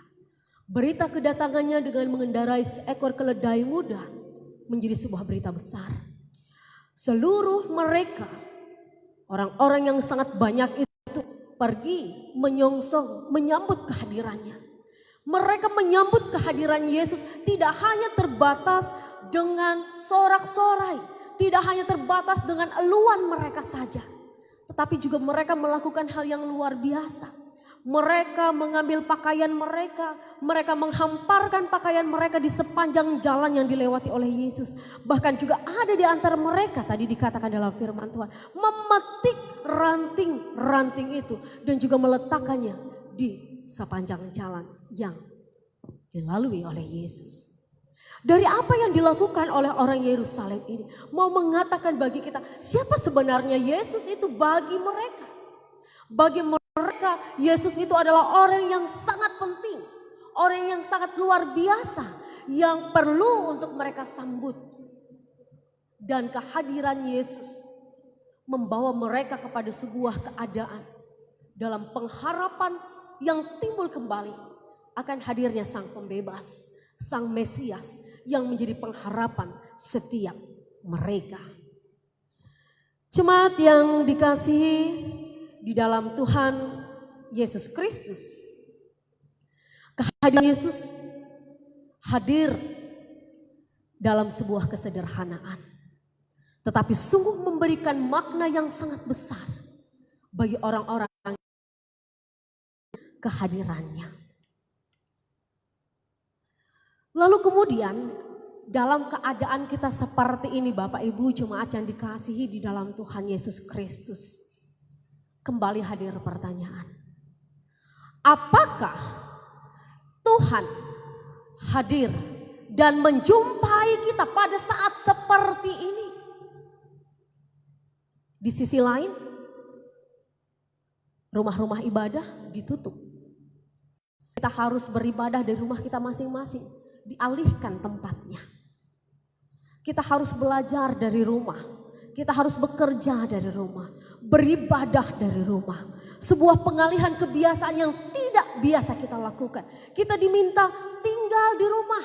Berita kedatangannya dengan mengendarai seekor keledai muda menjadi sebuah berita besar. Seluruh mereka, orang-orang yang sangat banyak itu pergi menyongsong, menyambut kehadirannya. Mereka menyambut kehadiran Yesus tidak hanya terbatas dengan sorak-sorai, tidak hanya terbatas dengan eluan mereka saja. Tetapi juga mereka melakukan hal yang luar biasa. Mereka mengambil pakaian mereka, mereka menghamparkan pakaian mereka di sepanjang jalan yang dilewati oleh Yesus. Bahkan juga ada di antara mereka, tadi dikatakan dalam firman Tuhan, memetik ranting-ranting itu dan juga meletakkannya di sepanjang jalan yang dilalui oleh Yesus. Dari apa yang dilakukan oleh orang Yerusalem ini, mau mengatakan bagi kita siapa sebenarnya Yesus itu bagi mereka. Bagi mereka Yesus itu adalah orang yang sangat penting, orang yang sangat luar biasa, yang perlu untuk mereka sambut. Dan kehadiran Yesus membawa mereka kepada sebuah keadaan dalam pengharapan yang timbul kembali akan hadirnya Sang Pembebas, Sang Mesias yang menjadi pengharapan setiap mereka. Jemaat yang dikasihi di dalam Tuhan Yesus Kristus, kehadiran Yesus hadir dalam sebuah kesederhanaan, tetapi sungguh memberikan makna yang sangat besar bagi orang-orang kehadirannya. Lalu kemudian dalam keadaan kita seperti ini, Bapak Ibu jemaat yang dikasihi di dalam Tuhan Yesus Kristus, kembali hadir pertanyaan. Apakah Tuhan hadir dan menjumpai kita pada saat seperti ini? Di sisi lain, rumah-rumah ibadah ditutup. Kita harus beribadah dari rumah kita masing-masing. Dialihkan tempatnya. Kita harus belajar dari rumah. Kita harus bekerja dari rumah. Beribadah dari rumah. Sebuah pengalihan kebiasaan yang tidak biasa kita lakukan. Kita diminta tinggal di rumah.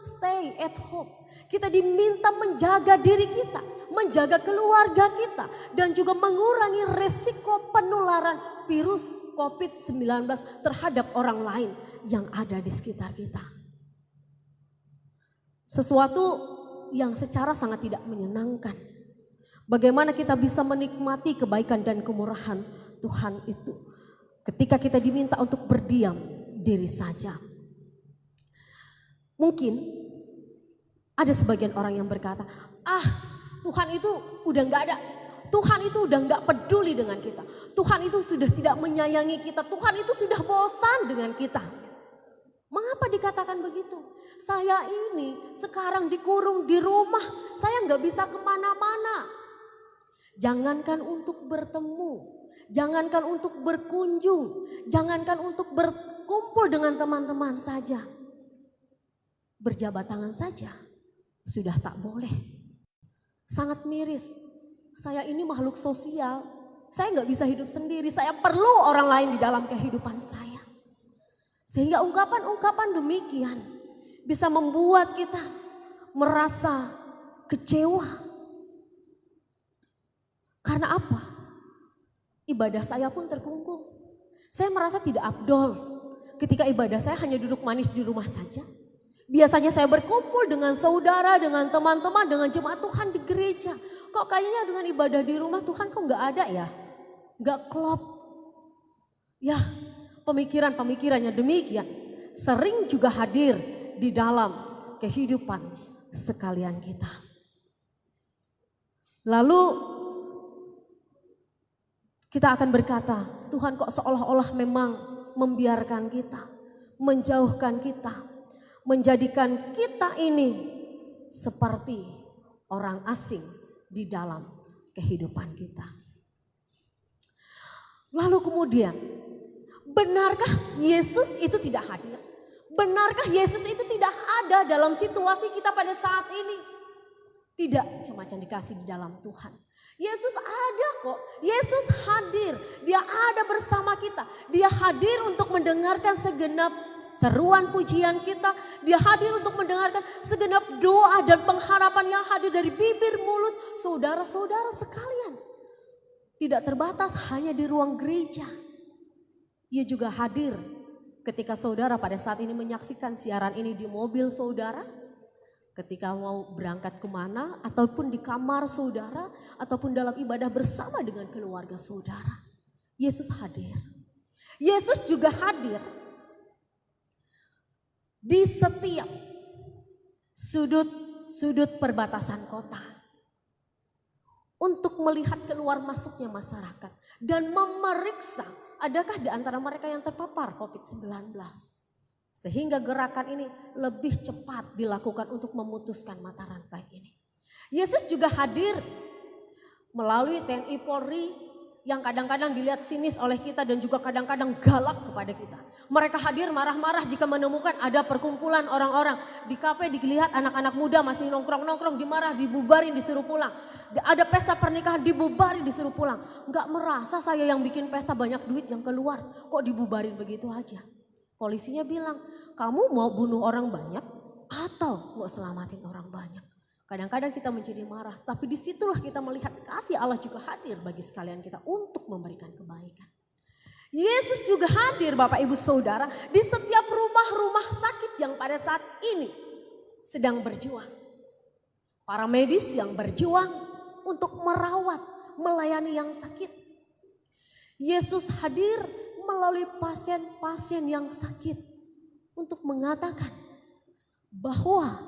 Stay at home. Kita diminta menjaga diri kita. Menjaga keluarga kita. Dan juga mengurangi resiko penularan virus COVID-19 terhadap orang lain yang ada di sekitar kita. Sesuatu yang secara sangat tidak menyenangkan. Bagaimana kita bisa menikmati kebaikan dan kemurahan Tuhan itu ketika kita diminta untuk berdiam diri saja. Mungkin ada sebagian orang yang berkata, Tuhan itu udah gak ada. Tuhan itu udah gak peduli dengan kita. Tuhan itu sudah tidak menyayangi kita. Tuhan itu sudah bosan dengan kita. Mengapa dikatakan begitu? Saya ini sekarang dikurung di rumah, saya nggak bisa kemana-mana. Jangankan untuk bertemu, jangankan untuk berkunjung, jangankan untuk berkumpul dengan teman-teman saja. Berjabat tangan saja sudah tak boleh. Sangat miris, saya ini makhluk sosial, saya nggak bisa hidup sendiri, saya perlu orang lain di dalam kehidupan saya. Sehingga ungkapan-ungkapan demikian bisa membuat kita merasa kecewa. Karena apa? Ibadah saya pun terkungkung. Saya merasa tidak afdol ketika ibadah saya hanya duduk manis di rumah saja. Biasanya saya berkumpul dengan saudara, dengan teman-teman, dengan jemaat Tuhan di gereja. Kok kayaknya dengan ibadah di rumah Tuhan kok nggak ada ya? Nggak klop. Ya, pemikiran-pemikirannya demikian sering juga hadir di dalam kehidupan sekalian kita. Lalu kita akan berkata, Tuhan kok seolah-olah memang membiarkan kita, menjauhkan kita, menjadikan kita ini seperti orang asing di dalam kehidupan kita. Lalu kemudian, benarkah Yesus itu tidak hadir? Benarkah Yesus itu tidak ada dalam situasi kita pada saat ini? Tidak, semacam dikasih di dalam Tuhan. Yesus ada kok, Yesus hadir, dia ada bersama kita. Dia hadir untuk mendengarkan segenap seruan pujian kita. Dia hadir untuk mendengarkan segenap doa dan pengharapan yang hadir dari bibir mulut saudara-saudara sekalian. Tidak terbatas hanya di ruang gereja. Ia juga hadir ketika saudara pada saat ini menyaksikan siaran ini di mobil saudara. Ketika mau berangkat kemana ataupun di kamar saudara ataupun dalam ibadah bersama dengan keluarga saudara. Yesus hadir. Yesus juga hadir di setiap sudut-sudut perbatasan kota. Untuk melihat keluar masuknya masyarakat dan memeriksa adakah di antara mereka yang terpapar COVID-19. Sehingga gerakan ini lebih cepat dilakukan untuk memutuskan mata rantai ini. Yesus juga hadir melalui TNI Polri yang kadang-kadang dilihat sinis oleh kita dan juga kadang-kadang galak kepada kita. Mereka hadir marah-marah jika menemukan ada perkumpulan orang-orang. Di kafe dilihat anak-anak muda masih nongkrong-nongkrong, dimarah, dibubarin, disuruh pulang. Ada pesta pernikahan, dibubarin, disuruh pulang. Enggak merasa saya yang bikin pesta banyak duit yang keluar. Kok dibubarin begitu aja? Polisinya bilang, kamu mau bunuh orang banyak atau mau selamatin orang banyak? Kadang-kadang kita menjadi marah, tapi disitulah kita melihat kasih Allah juga hadir bagi sekalian kita untuk memberikan kebaikan. Yesus juga hadir Bapak Ibu Saudara di setiap rumah-rumah sakit yang pada saat ini sedang berjuang. Para medis yang berjuang untuk merawat, melayani yang sakit. Yesus hadir melalui pasien-pasien yang sakit untuk mengatakan bahwa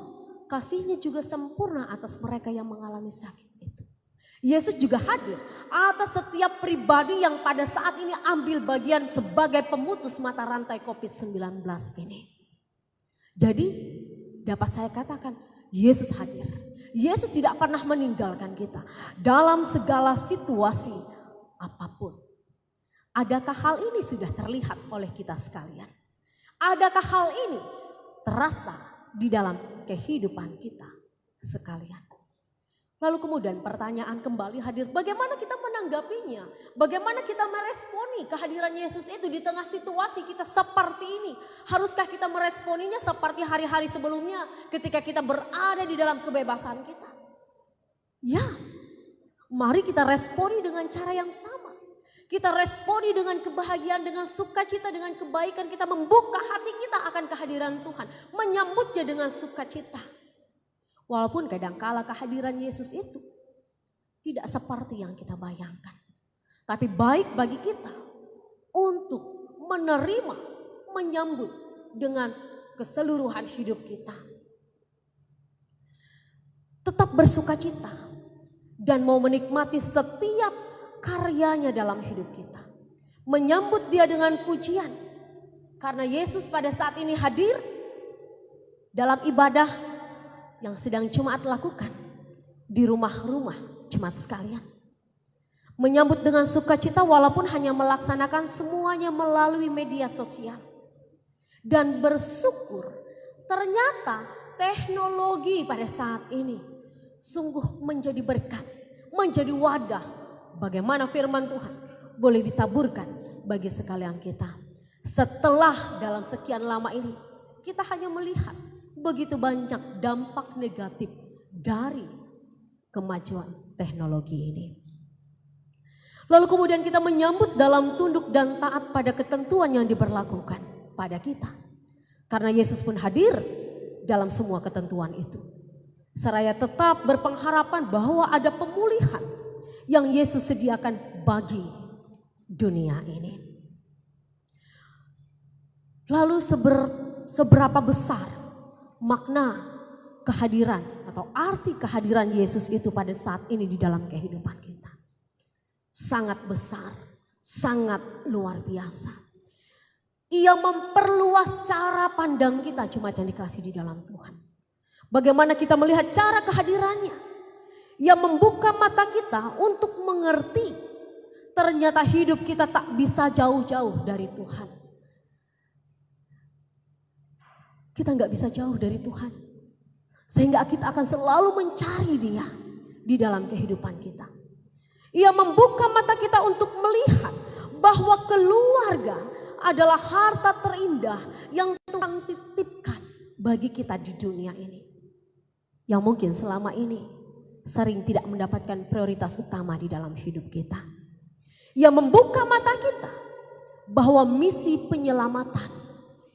kasih-Nya juga sempurna atas mereka yang mengalami sakit itu. Yesus juga hadir atas setiap pribadi yang pada saat ini ambil bagian sebagai pemutus mata rantai COVID-19 ini. Jadi dapat saya katakan Yesus hadir. Yesus tidak pernah meninggalkan kita dalam segala situasi apapun. Adakah hal ini sudah terlihat oleh kita sekalian? Adakah hal ini terasa di dalam kehidupan kita sekalian? Lalu kemudian pertanyaan kembali hadir, bagaimana kita menanggapinya? Bagaimana kita meresponi kehadiran Yesus itu di tengah situasi kita seperti ini? Haruskah kita meresponinya seperti hari-hari sebelumnya ketika kita berada di dalam kebebasan kita? Ya, mari kita responi dengan cara yang sama. Kita responi dengan kebahagiaan, dengan sukacita, dengan kebaikan. Kita membuka hati kita akan kehadiran Tuhan. Menyambutnya dengan sukacita. Walaupun kadangkala kehadiran Yesus itu tidak seperti yang kita bayangkan. Tapi baik bagi kita untuk menerima, menyambut dengan keseluruhan hidup kita. Tetap bersukacita dan mau menikmati setiap karyanya dalam hidup kita. Menyambut dia dengan pujian. Karena Yesus pada saat ini hadir dalam ibadah yang sedang jemaat lakukan di rumah-rumah jemaat sekalian. Menyambut dengan sukacita walaupun hanya melaksanakan semuanya melalui media sosial. Dan bersyukur ternyata teknologi pada saat ini sungguh menjadi berkat, menjadi wadah bagaimana firman Tuhan boleh ditaburkan bagi sekalian kita. Setelah dalam sekian lama ini kita hanya melihat begitu banyak dampak negatif dari kemajuan teknologi ini. Lalu kemudian kita menyambut dalam tunduk dan taat pada ketentuan yang diberlakukan pada kita. Karena Yesus pun hadir dalam semua ketentuan itu. Seraya tetap berpengharapan bahwa ada pemulihan yang Yesus sediakan bagi dunia ini. Lalu seberapa besar makna kehadiran atau arti kehadiran Yesus itu pada saat ini di dalam kehidupan kita? Sangat besar, sangat luar biasa. Ia memperluas cara pandang kita, jemaat yang dikasihi di dalam Tuhan. Bagaimana kita melihat cara kehadirannya? Ia membuka mata kita untuk mengerti ternyata hidup kita tak bisa jauh-jauh dari Tuhan. Kita nggak bisa jauh dari Tuhan. Sehingga kita akan selalu mencari Dia di dalam kehidupan kita. Ia membuka mata kita untuk melihat bahwa keluarga adalah harta terindah yang Tuhan titipkan bagi kita di dunia ini. Yang mungkin selama ini sering tidak mendapatkan prioritas utama di dalam hidup kita. Ia membuka mata kita bahwa misi penyelamatan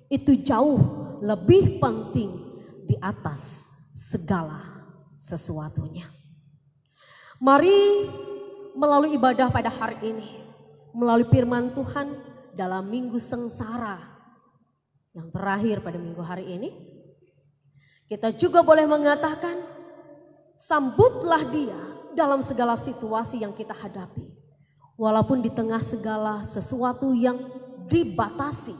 itu jauh lebih penting di atas segala sesuatunya. Mari melalui ibadah pada hari ini, melalui firman Tuhan dalam minggu sengsara yang terakhir pada minggu hari ini, kita juga boleh mengatakan, sambutlah Dia dalam segala situasi yang kita hadapi. Walaupun di tengah segala sesuatu yang dibatasi.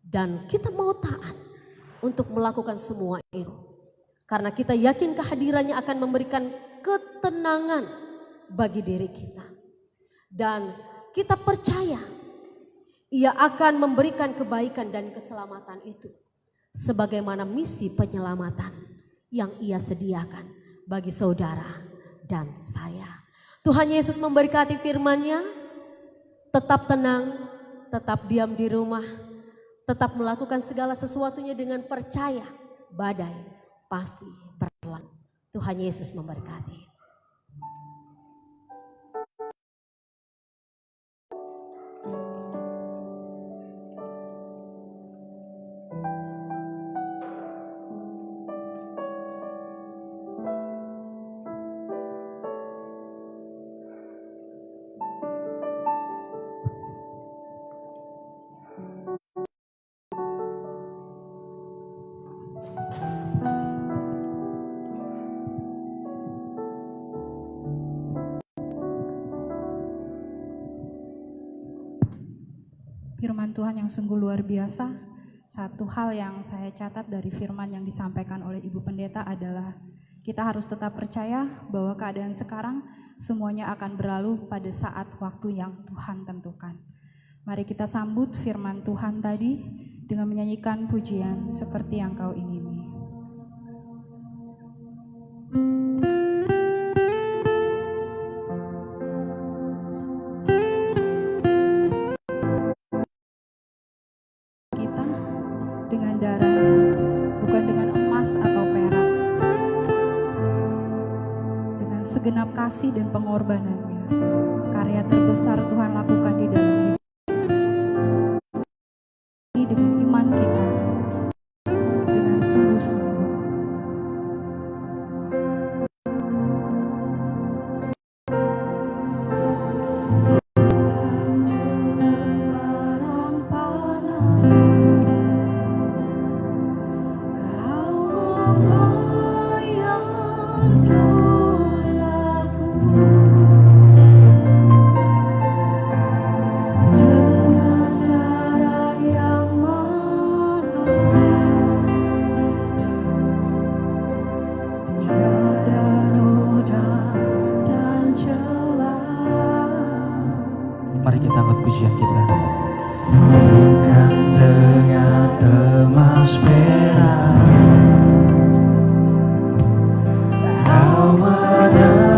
Dan kita mau taat untuk melakukan semua itu. Karena kita yakin kehadirannya akan memberikan ketenangan bagi diri kita. Dan kita percaya Ia akan memberikan kebaikan dan keselamatan itu. Sebagaimana misi penyelamatan yang Ia sediakan bagi saudara dan saya. Tuhan Yesus memberkati firman-Nya. Tetap tenang, tetap diam di rumah, tetap melakukan segala sesuatunya dengan percaya badai pasti berlalu. Tuhan Yesus memberkati. Firman Tuhan yang sungguh luar biasa. Satu hal yang saya catat dari firman yang disampaikan oleh Ibu Pendeta adalah kita harus tetap percaya bahwa keadaan sekarang semuanya akan berlalu pada saat waktu yang Tuhan tentukan. Mari kita sambut firman Tuhan tadi dengan menyanyikan pujian seperti yang Kau ingini. Dengan darah, bukan dengan emas atau perak, dengan segenap kasih dan pengorbanannya, karya terbesar Tuhan lakukan di dalam hidup ini. Dengan iman kita, dengan sungguh-sungguh. Mari kita angkat pujian kita. Bukan dengan emas perak Kau menebus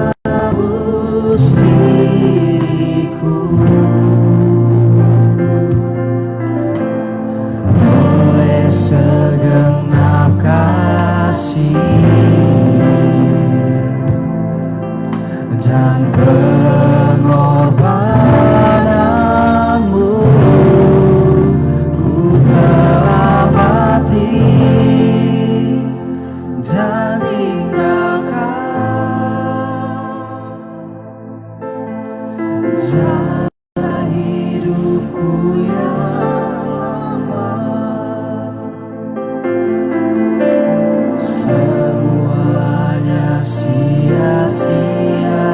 diriku, oleh segenap kasih dan pengorbananmu, ku telah mati dan tinggalkan jalan hidupku yang lama. Semuanya sia-sia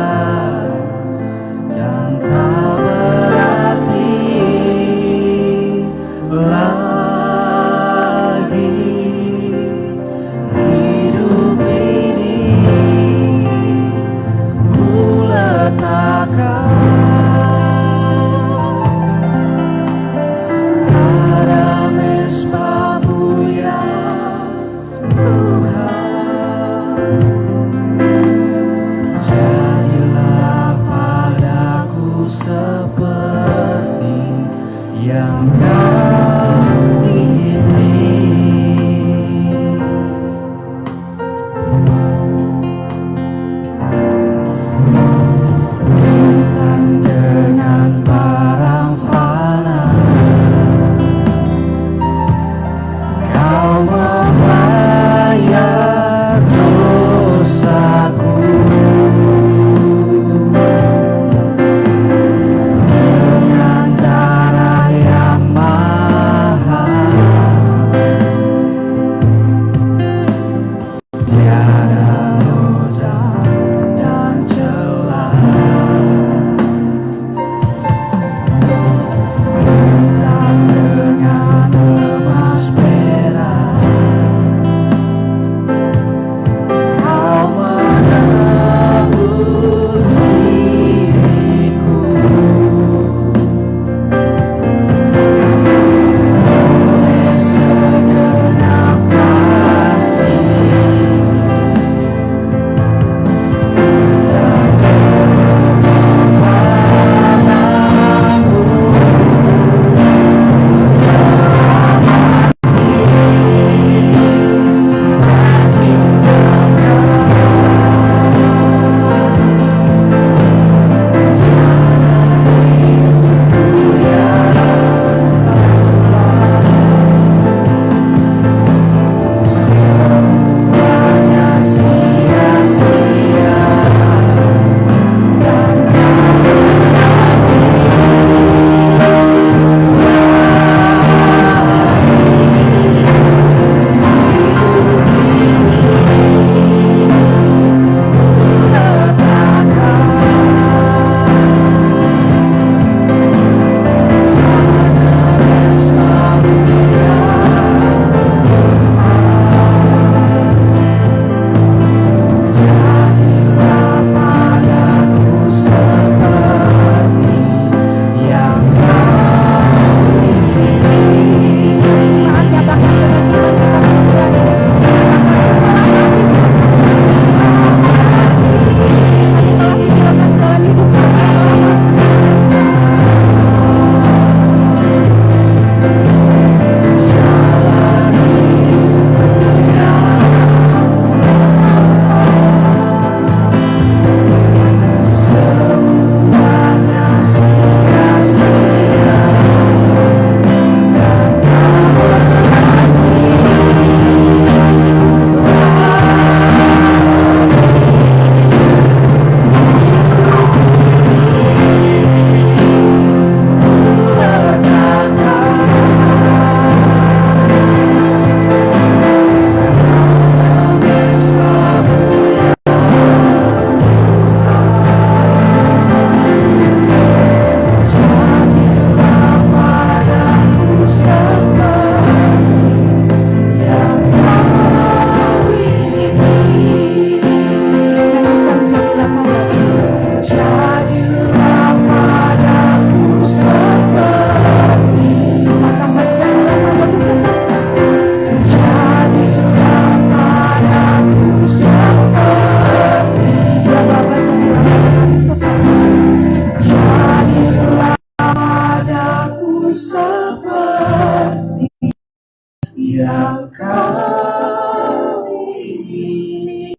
yang kali ini.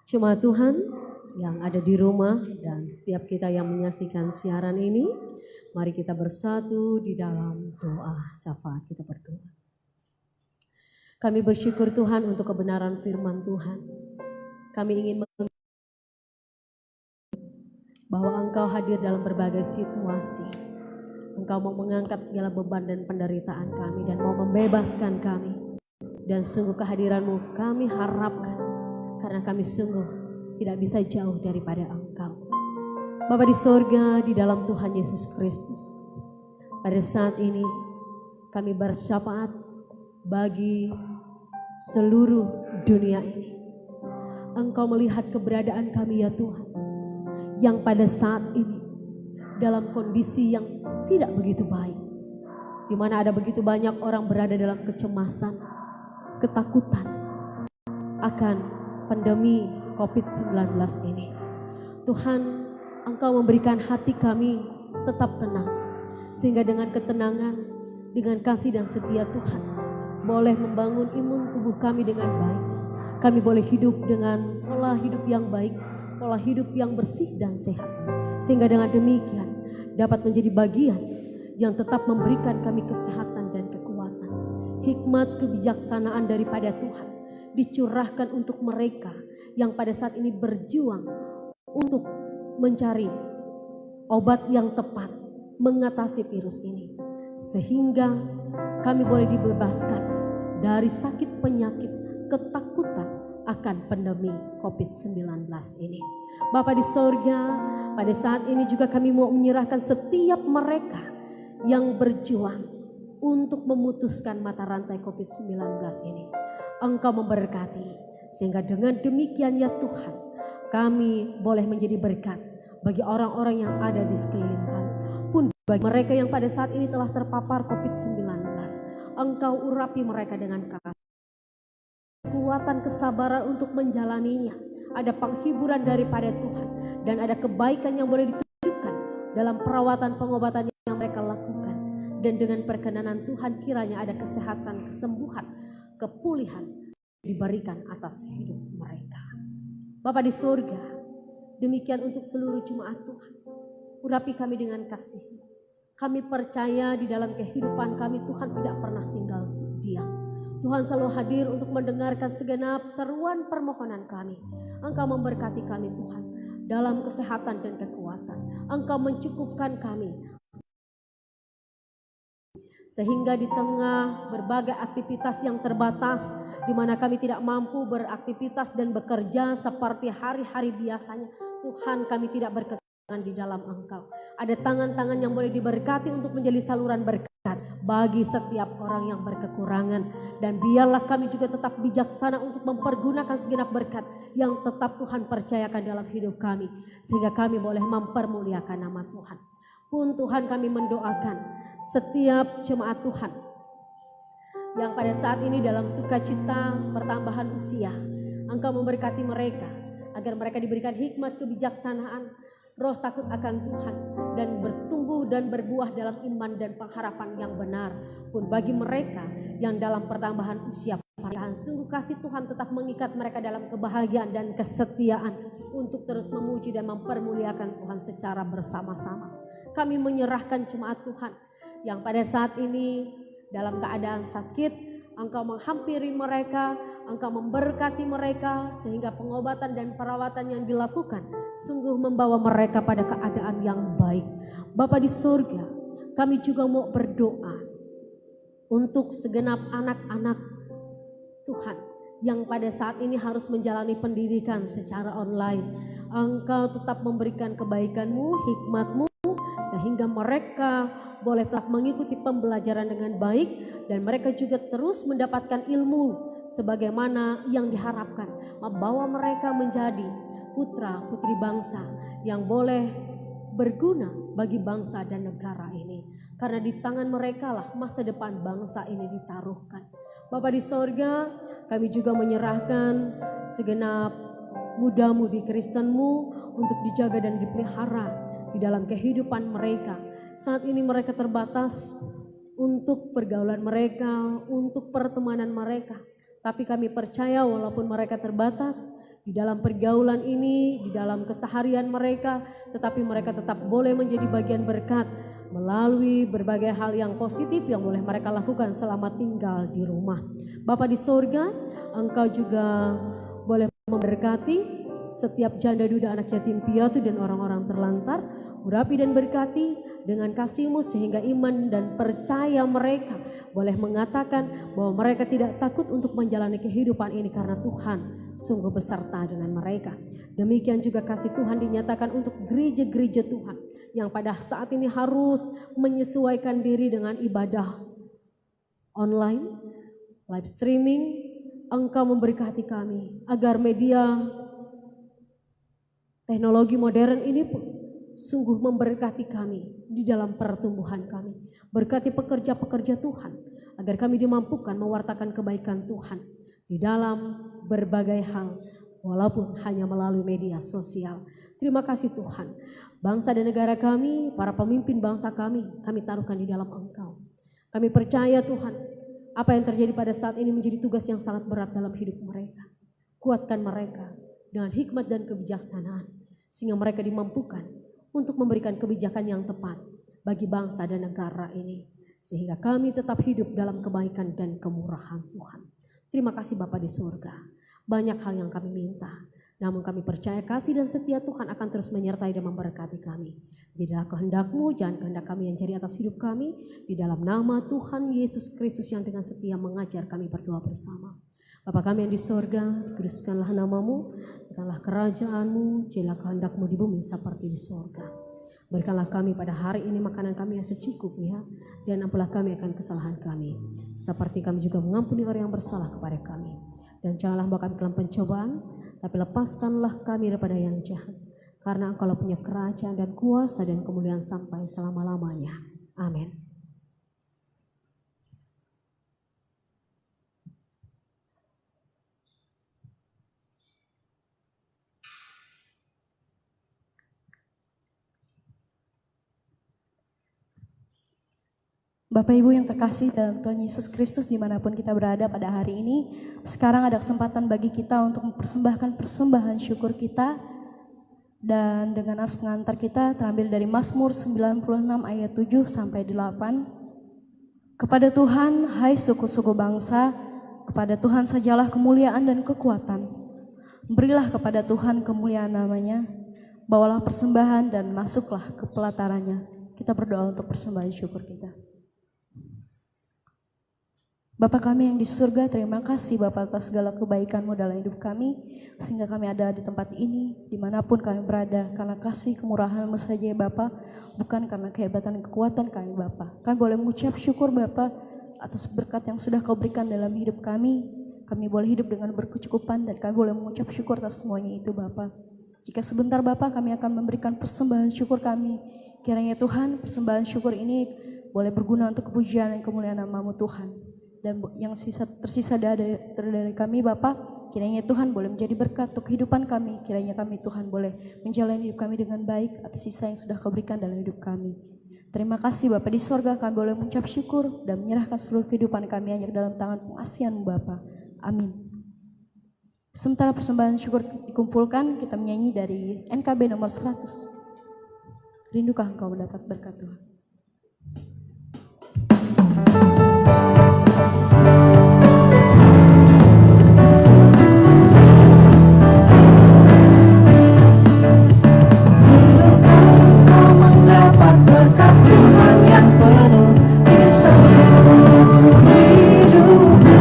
Jemaat Tuhan yang ada di rumah dan setiap kita yang menyaksikan siaran ini, mari kita bersatu di dalam doa syafaat. Kita berdoa. Kami bersyukur Tuhan untuk kebenaran firman Tuhan. Kami ingin bahwa Engkau hadir dalam berbagai situasi. Engkau mau mengangkat segala beban dan penderitaan kami dan mau membebaskan kami. Dan sungguh kehadiran-Mu kami harapkan, karena kami sungguh tidak bisa jauh daripada Engkau. Bapa di sorga, di dalam Tuhan Yesus Kristus, pada saat ini kami bersyafaat bagi seluruh dunia ini. Engkau melihat keberadaan kami ya Tuhan, yang pada saat ini dalam kondisi yang tidak begitu baik, di mana ada begitu banyak orang berada dalam kecemasan, ketakutan akan pandemi COVID-19 ini. Tuhan, Engkau memberikan hati kami tetap tenang, sehingga dengan ketenangan, dengan kasih dan setia Tuhan, boleh membangun imun tubuh kami dengan baik. Kami boleh hidup dengan pola hidup yang baik, pola hidup yang bersih dan sehat, sehingga dengan demikian dapat menjadi bagian yang tetap memberikan kami kesehatan dan kekuatan. Hikmat kebijaksanaan daripada Tuhan dicurahkan untuk mereka yang pada saat ini berjuang untuk mencari obat yang tepat mengatasi virus ini, sehingga kami boleh dibebaskan dari sakit penyakit, ketakutan akan pandemi COVID-19 ini. Bapa di sorga, pada saat ini juga kami mau menyerahkan setiap mereka yang berjuang untuk memutuskan mata rantai COVID-19 ini. Engkau memberkati, sehingga dengan demikian ya Tuhan, kami boleh menjadi berkat bagi orang-orang yang ada di sekeliling kami. Pun bagi mereka yang pada saat ini telah terpapar COVID-19, Engkau urapi mereka dengan kasih, kekuatan, kesabaran untuk menjalaninya. Ada penghiburan daripada Tuhan, dan ada kebaikan yang boleh ditunjukkan dalam perawatan pengobatan yang mereka lakukan. Dan dengan perkenanan Tuhan, kiranya ada kesehatan, kesembuhan, kepulihan diberikan atas hidup mereka. Bapa di surga, demikian untuk seluruh jemaat Tuhan. Urapi kami dengan kasih. Kami percaya di dalam kehidupan kami Tuhan tidak pernah tinggal diam. Tuhan selalu hadir untuk mendengarkan segenap seruan permohonan kami. Engkau memberkati kami Tuhan dalam kesehatan dan kekuatan. Engkau mencukupkan kami, sehingga di tengah berbagai aktivitas yang terbatas, di mana kami tidak mampu beraktivitas dan bekerja seperti hari-hari biasanya, Tuhan, kami tidak berkekurangan di dalam Engkau. Ada tangan-tangan yang boleh diberkati untuk menjadi saluran berkat bagi setiap orang yang berkekurangan. Dan biarlah kami juga tetap bijaksana untuk mempergunakan segenap berkat yang tetap Tuhan percayakan dalam hidup kami, sehingga kami boleh mempermuliakan nama Tuhan. Pun Tuhan, kami mendoakan setiap jemaat Tuhan yang pada saat ini dalam sukacita pertambahan usia. Engkau memberkati mereka agar mereka diberikan hikmat kebijaksanaan, roh takut akan Tuhan, dan bertumbuh dan berbuah dalam iman dan pengharapan yang benar. Pun bagi mereka yang dalam pertambahan usia pernikahan, sungguh kasih Tuhan tetap mengikat mereka dalam kebahagiaan dan kesetiaan untuk terus memuji dan mempermuliakan Tuhan secara bersama-sama. Kami menyerahkan jemaat Tuhan yang pada saat ini dalam keadaan sakit, Engkau menghampiri mereka, Engkau memberkati mereka, sehingga pengobatan dan perawatan yang dilakukan sungguh membawa mereka pada keadaan yang baik. Bapa di surga, kami juga mau berdoa untuk segenap anak-anak Tuhan yang pada saat ini harus menjalani pendidikan secara online. Engkau tetap memberikan kebaikan-Mu, hikmat-Mu, sehingga mereka boleh tetap mengikuti pembelajaran dengan baik, dan mereka juga terus mendapatkan ilmu sebagaimana yang diharapkan, membawa mereka menjadi putra-putri bangsa yang boleh berguna bagi bangsa dan negara ini. Karena di tangan mereka lah masa depan bangsa ini ditaruhkan. Bapa di sorga, kami juga menyerahkan segenap muda-mudi Kristenmu untuk dijaga dan dipelihara di dalam kehidupan mereka. Saat ini mereka terbatas untuk pergaulan mereka, untuk pertemanan mereka. Tapi kami percaya walaupun mereka terbatas di dalam pergaulan ini, di dalam keseharian mereka, tetapi mereka tetap boleh menjadi bagian berkat melalui berbagai hal yang positif yang boleh mereka lakukan selama tinggal di rumah. Bapa di sorga, Engkau juga boleh memberkati setiap janda duda, anak yatim piatu dan orang-orang terlantar. Urapi dan berkati dengan kasih-Mu sehingga iman dan percaya mereka boleh mengatakan bahwa mereka tidak takut untuk menjalani kehidupan ini karena Tuhan sungguh beserta dengan mereka. Demikian juga kasih Tuhan dinyatakan untuk gereja-gereja Tuhan yang pada saat ini harus menyesuaikan diri dengan ibadah online, live streaming. Engkau memberkati kami agar media teknologi modern ini pun sungguh memberkati kami di dalam pertumbuhan kami. Berkati pekerja-pekerja Tuhan agar kami dimampukan mewartakan kebaikan Tuhan di dalam berbagai hal walaupun hanya melalui media sosial. Terima kasih Tuhan. Bangsa dan negara kami, para pemimpin bangsa kami taruhkan di dalam Engkau. Kami percaya Tuhan, apa yang terjadi pada saat ini menjadi tugas yang sangat berat dalam hidup mereka. Kuatkan mereka dengan hikmat dan kebijaksanaan sehingga mereka dimampukan untuk memberikan kebijakan yang tepat bagi bangsa dan negara ini. Sehingga kami tetap hidup dalam kebaikan dan kemurahan Tuhan. Terima kasih Bapa di surga. Banyak hal yang kami minta. Namun kami percaya kasih dan setia Tuhan akan terus menyertai dan memberkati kami. Jadilah kehendak-Mu, jangan kehendak kami yang jadi atas hidup kami. Di dalam nama Tuhan Yesus Kristus yang dengan setia mengajar kami berdoa bersama. Bapa kami yang di sorga, dikuduskanlah nama-Mu, berikanlah kerajaan-Mu, jadilah kehendak-Mu di bumi seperti di sorga. Berikanlah kami pada hari ini makanan kami yang secukupnya, dan ampunilah kami akan kesalahan kami, seperti kami juga mengampuni orang yang bersalah kepada kami. Dan janganlah membawa kami dalam pencobaan, tapi lepaskanlah kami daripada yang jahat. Karena Engkau punya kerajaan dan kuasa dan kemuliaan sampai selama-lamanya. Amin. Bapak Ibu yang terkasih dalam Tuhan Yesus Kristus dimanapun kita berada pada hari ini, sekarang ada kesempatan bagi kita untuk mempersembahkan persembahan syukur kita, dan dengan nas pengantar kita terambil dari Mazmur 96 ayat 7 sampai 8. Kepada Tuhan, hai suku-suku bangsa, kepada Tuhan sajalah kemuliaan dan kekuatan. Berilah kepada Tuhan kemuliaan namanya, bawalah persembahan dan masuklah ke pelatarannya. Kita berdoa untuk persembahan syukur kita. Bapa kami yang di surga, terima kasih Bapa atas segala kebaikan-Mu dalam hidup kami, sehingga kami ada di tempat ini, dimanapun kami berada, karena kasih kemurahan-Mu saja ya Bapa, bukan karena kehebatan dan kekuatan kami Bapa. Kami boleh mengucap syukur Bapa atas berkat yang sudah Kau berikan dalam hidup kami. Kami boleh hidup dengan berkecukupan dan kami boleh mengucap syukur atas semuanya itu Bapa. Jika sebentar Bapa kami akan memberikan persembahan syukur kami, kiranya Tuhan persembahan syukur ini boleh berguna untuk kepujian dan kemuliaan nama-Mu Tuhan. Dan yang tersisa dari kami Bapak, kiranya Tuhan boleh menjadi berkat untuk kehidupan kami. Kiranya kami Tuhan boleh menjalani hidup kami dengan baik atas sisa yang sudah Kau berikan dalam hidup kami. Terima kasih Bapak di sorga, kami boleh mengucap syukur dan menyerahkan seluruh kehidupan kami hanya ke dalam tangan pengasihan-Mu Bapak. Amin. Sementara persembahan syukur dikumpulkan, kita menyanyi dari NKB nomor 100. Rindukah engkau mendapat berkat Tuhan? Berkat Tuhan yang penuh di seluruh hidupmu.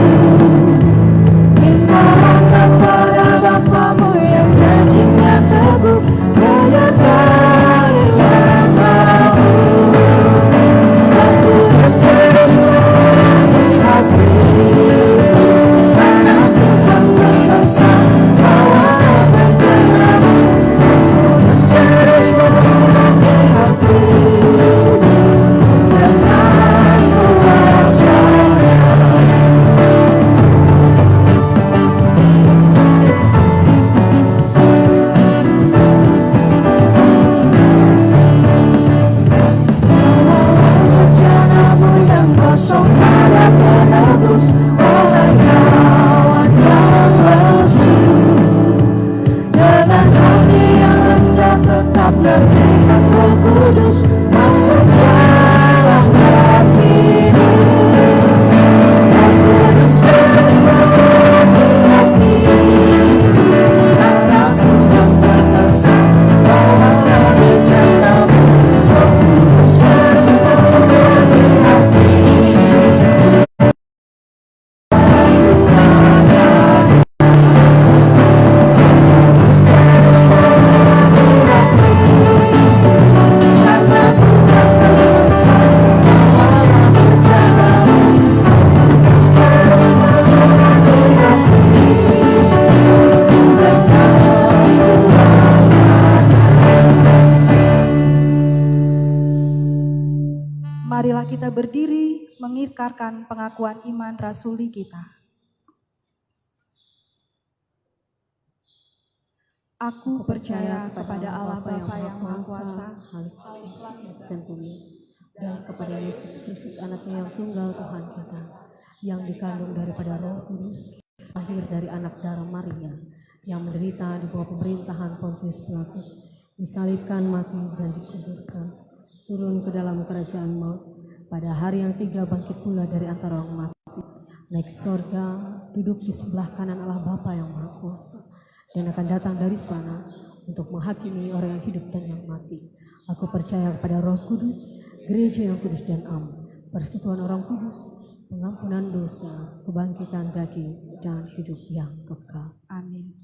Mintalah kepada Bapa-Mu yang janjinya teguh, menyertailah kamu. Dan terus melihat mengikrarkan pengakuan iman rasuli kita. Aku percaya kepada Allah Bapa yang Maha Kuasa, Halik langit dan bumi, dan kepada Yesus Kristus anaknya yang tunggal Tuhan kita, yang dikandung daripada Roh Kudus, lahir dari anak darah Maria, yang menderita di bawah pemerintahan Pontius Pilatus, disalibkan, mati, dan dikuburkan, turun ke dalam kerajaan maut, pada hari yang ketiga bangkit pula dari antara orang mati, naik sorga, duduk di sebelah kanan Allah Bapa yang Maha Kuasa, dan akan datang dari sana untuk menghakimi orang yang hidup dan yang mati. Aku percaya kepada Roh Kudus, gereja yang kudus dan am, persekutuan orang kudus, pengampunan dosa, kebangkitan daging, dan hidup yang kekal. Amin.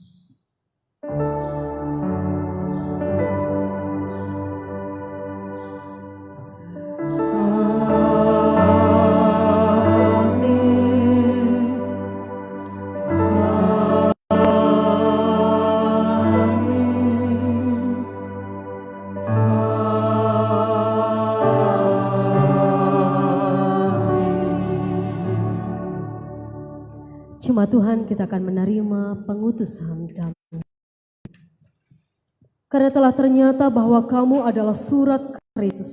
Jemaat Tuhan, kita akan menerima pengutusan damai. Karena telah ternyata bahwa kamu adalah surat Kristus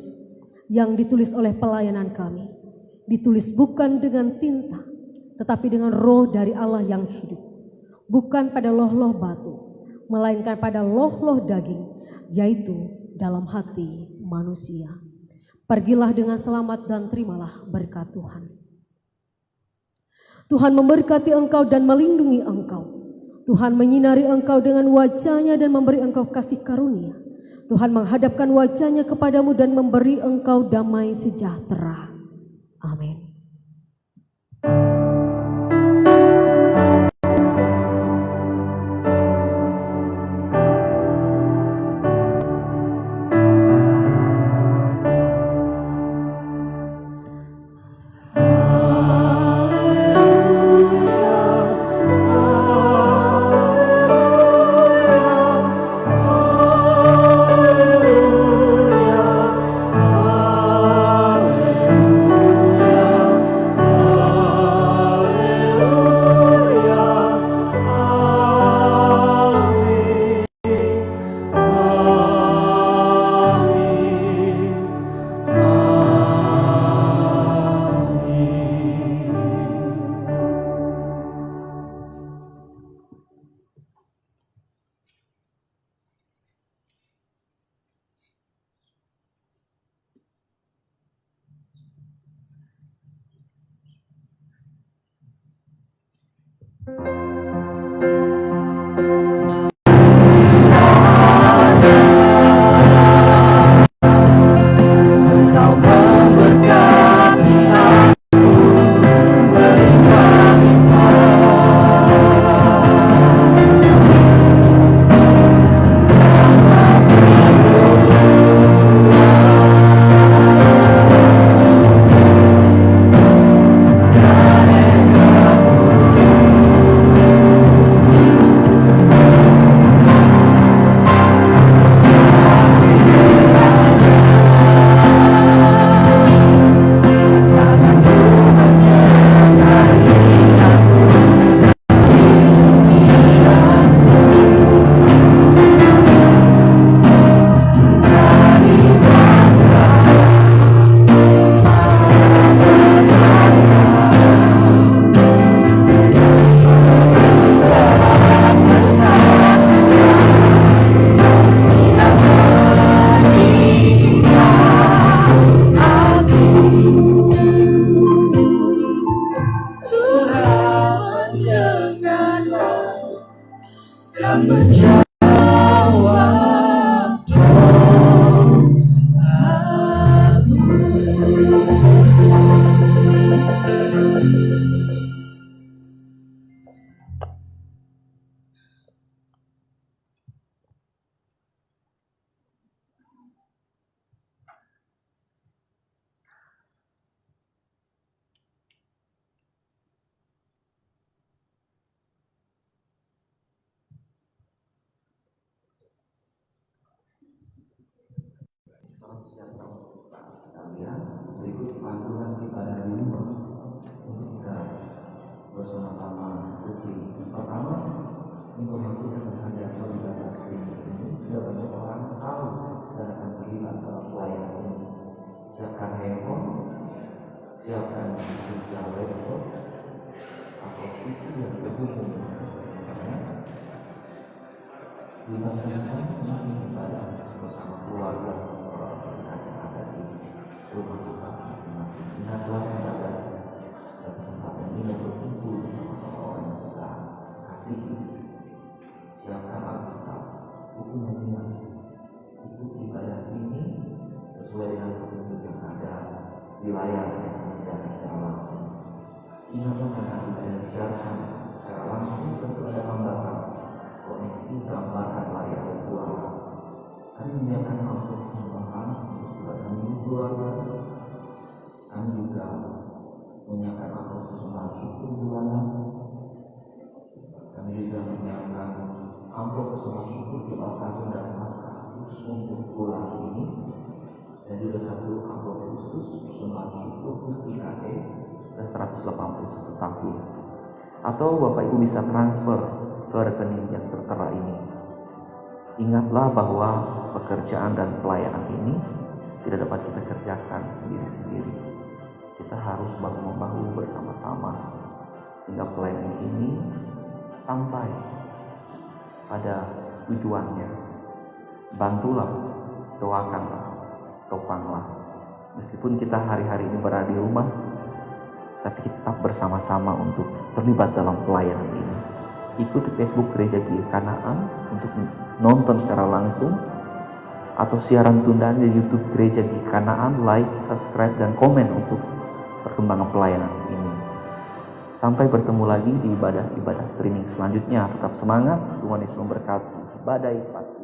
yang ditulis oleh pelayanan kami. Ditulis bukan dengan tinta, tetapi dengan roh dari Allah yang hidup. Bukan pada loh-loh batu, melainkan pada loh-loh daging, yaitu dalam hati manusia. Pergilah dengan selamat dan terimalah berkat Tuhan. Tuhan memberkati engkau dan melindungi engkau. Tuhan menyinari engkau dengan wajah-Nya dan memberi engkau kasih karunia. Tuhan menghadapkan wajah-Nya kepadamu dan memberi engkau damai sejahtera. Amin. Berikut panduan ibadah di rumah. bersama-sama rutin. Pertama, informasi tentang jadwal ibadah streaming ini sudah banyak orang tahu dan akan terlibat dalam pelayanan ini. Siapkan handphone, siapkan juga laptop atau TV yang terhubung dengan internet. Gunakan semua ibadah bersama keluarga orang terdekat yang ada di rumah kita masing-masing. Ingatlah ibadah dan kesempatan ini berkumpul bersama-sama orang yang kita kasihi. Siapkan Alkitab, buku Nehemia. Ikut ibadah ini sesuai dengan petunjuk yang ada di layar yang bisa secara langsung. Ingatlah dengan ibadah syarahan secara langsung tentu ada hambatan, koneksi gambar dan layar dan suara. Kami menyiapkan amplop tambahan untuk ibadah minggu keluarga. Kami juga menyiapkan amplop kesumbang syukur bulanan. Kami juga menyiapkan amplop kesumbang syukur doa tahun dan naskah khusus untuk bulan ini, dan juga satu amplop khusus kesumbang syukur untuk IKT ke 181 tahun. Atau Bapak Ibu bisa transfer ke rekening yang tertera ini. Ingatlah bahwa pekerjaan dan pelayanan ini tidak dapat kita kerjakan sendiri-sendiri. Kita harus bahu-membahu bersama-sama sehingga pelayanan ini sampai pada tujuannya. Bantulah, doakanlah, topanglah. Meskipun kita hari-hari ini berada di rumah, tapi kita tetap bersama-sama untuk terlibat dalam pelayanan ini. Ikuti Facebook Gereja GI Kanaan untuk nonton secara langsung, atau siaran tundaan di YouTube Gereja GI Kanaan, like, subscribe, dan komen untuk perkembangan pelayanan ini. Sampai bertemu lagi di ibadah-ibadah streaming selanjutnya. Tetap semangat, Tuhan Yesus memberkati. Badai pasti.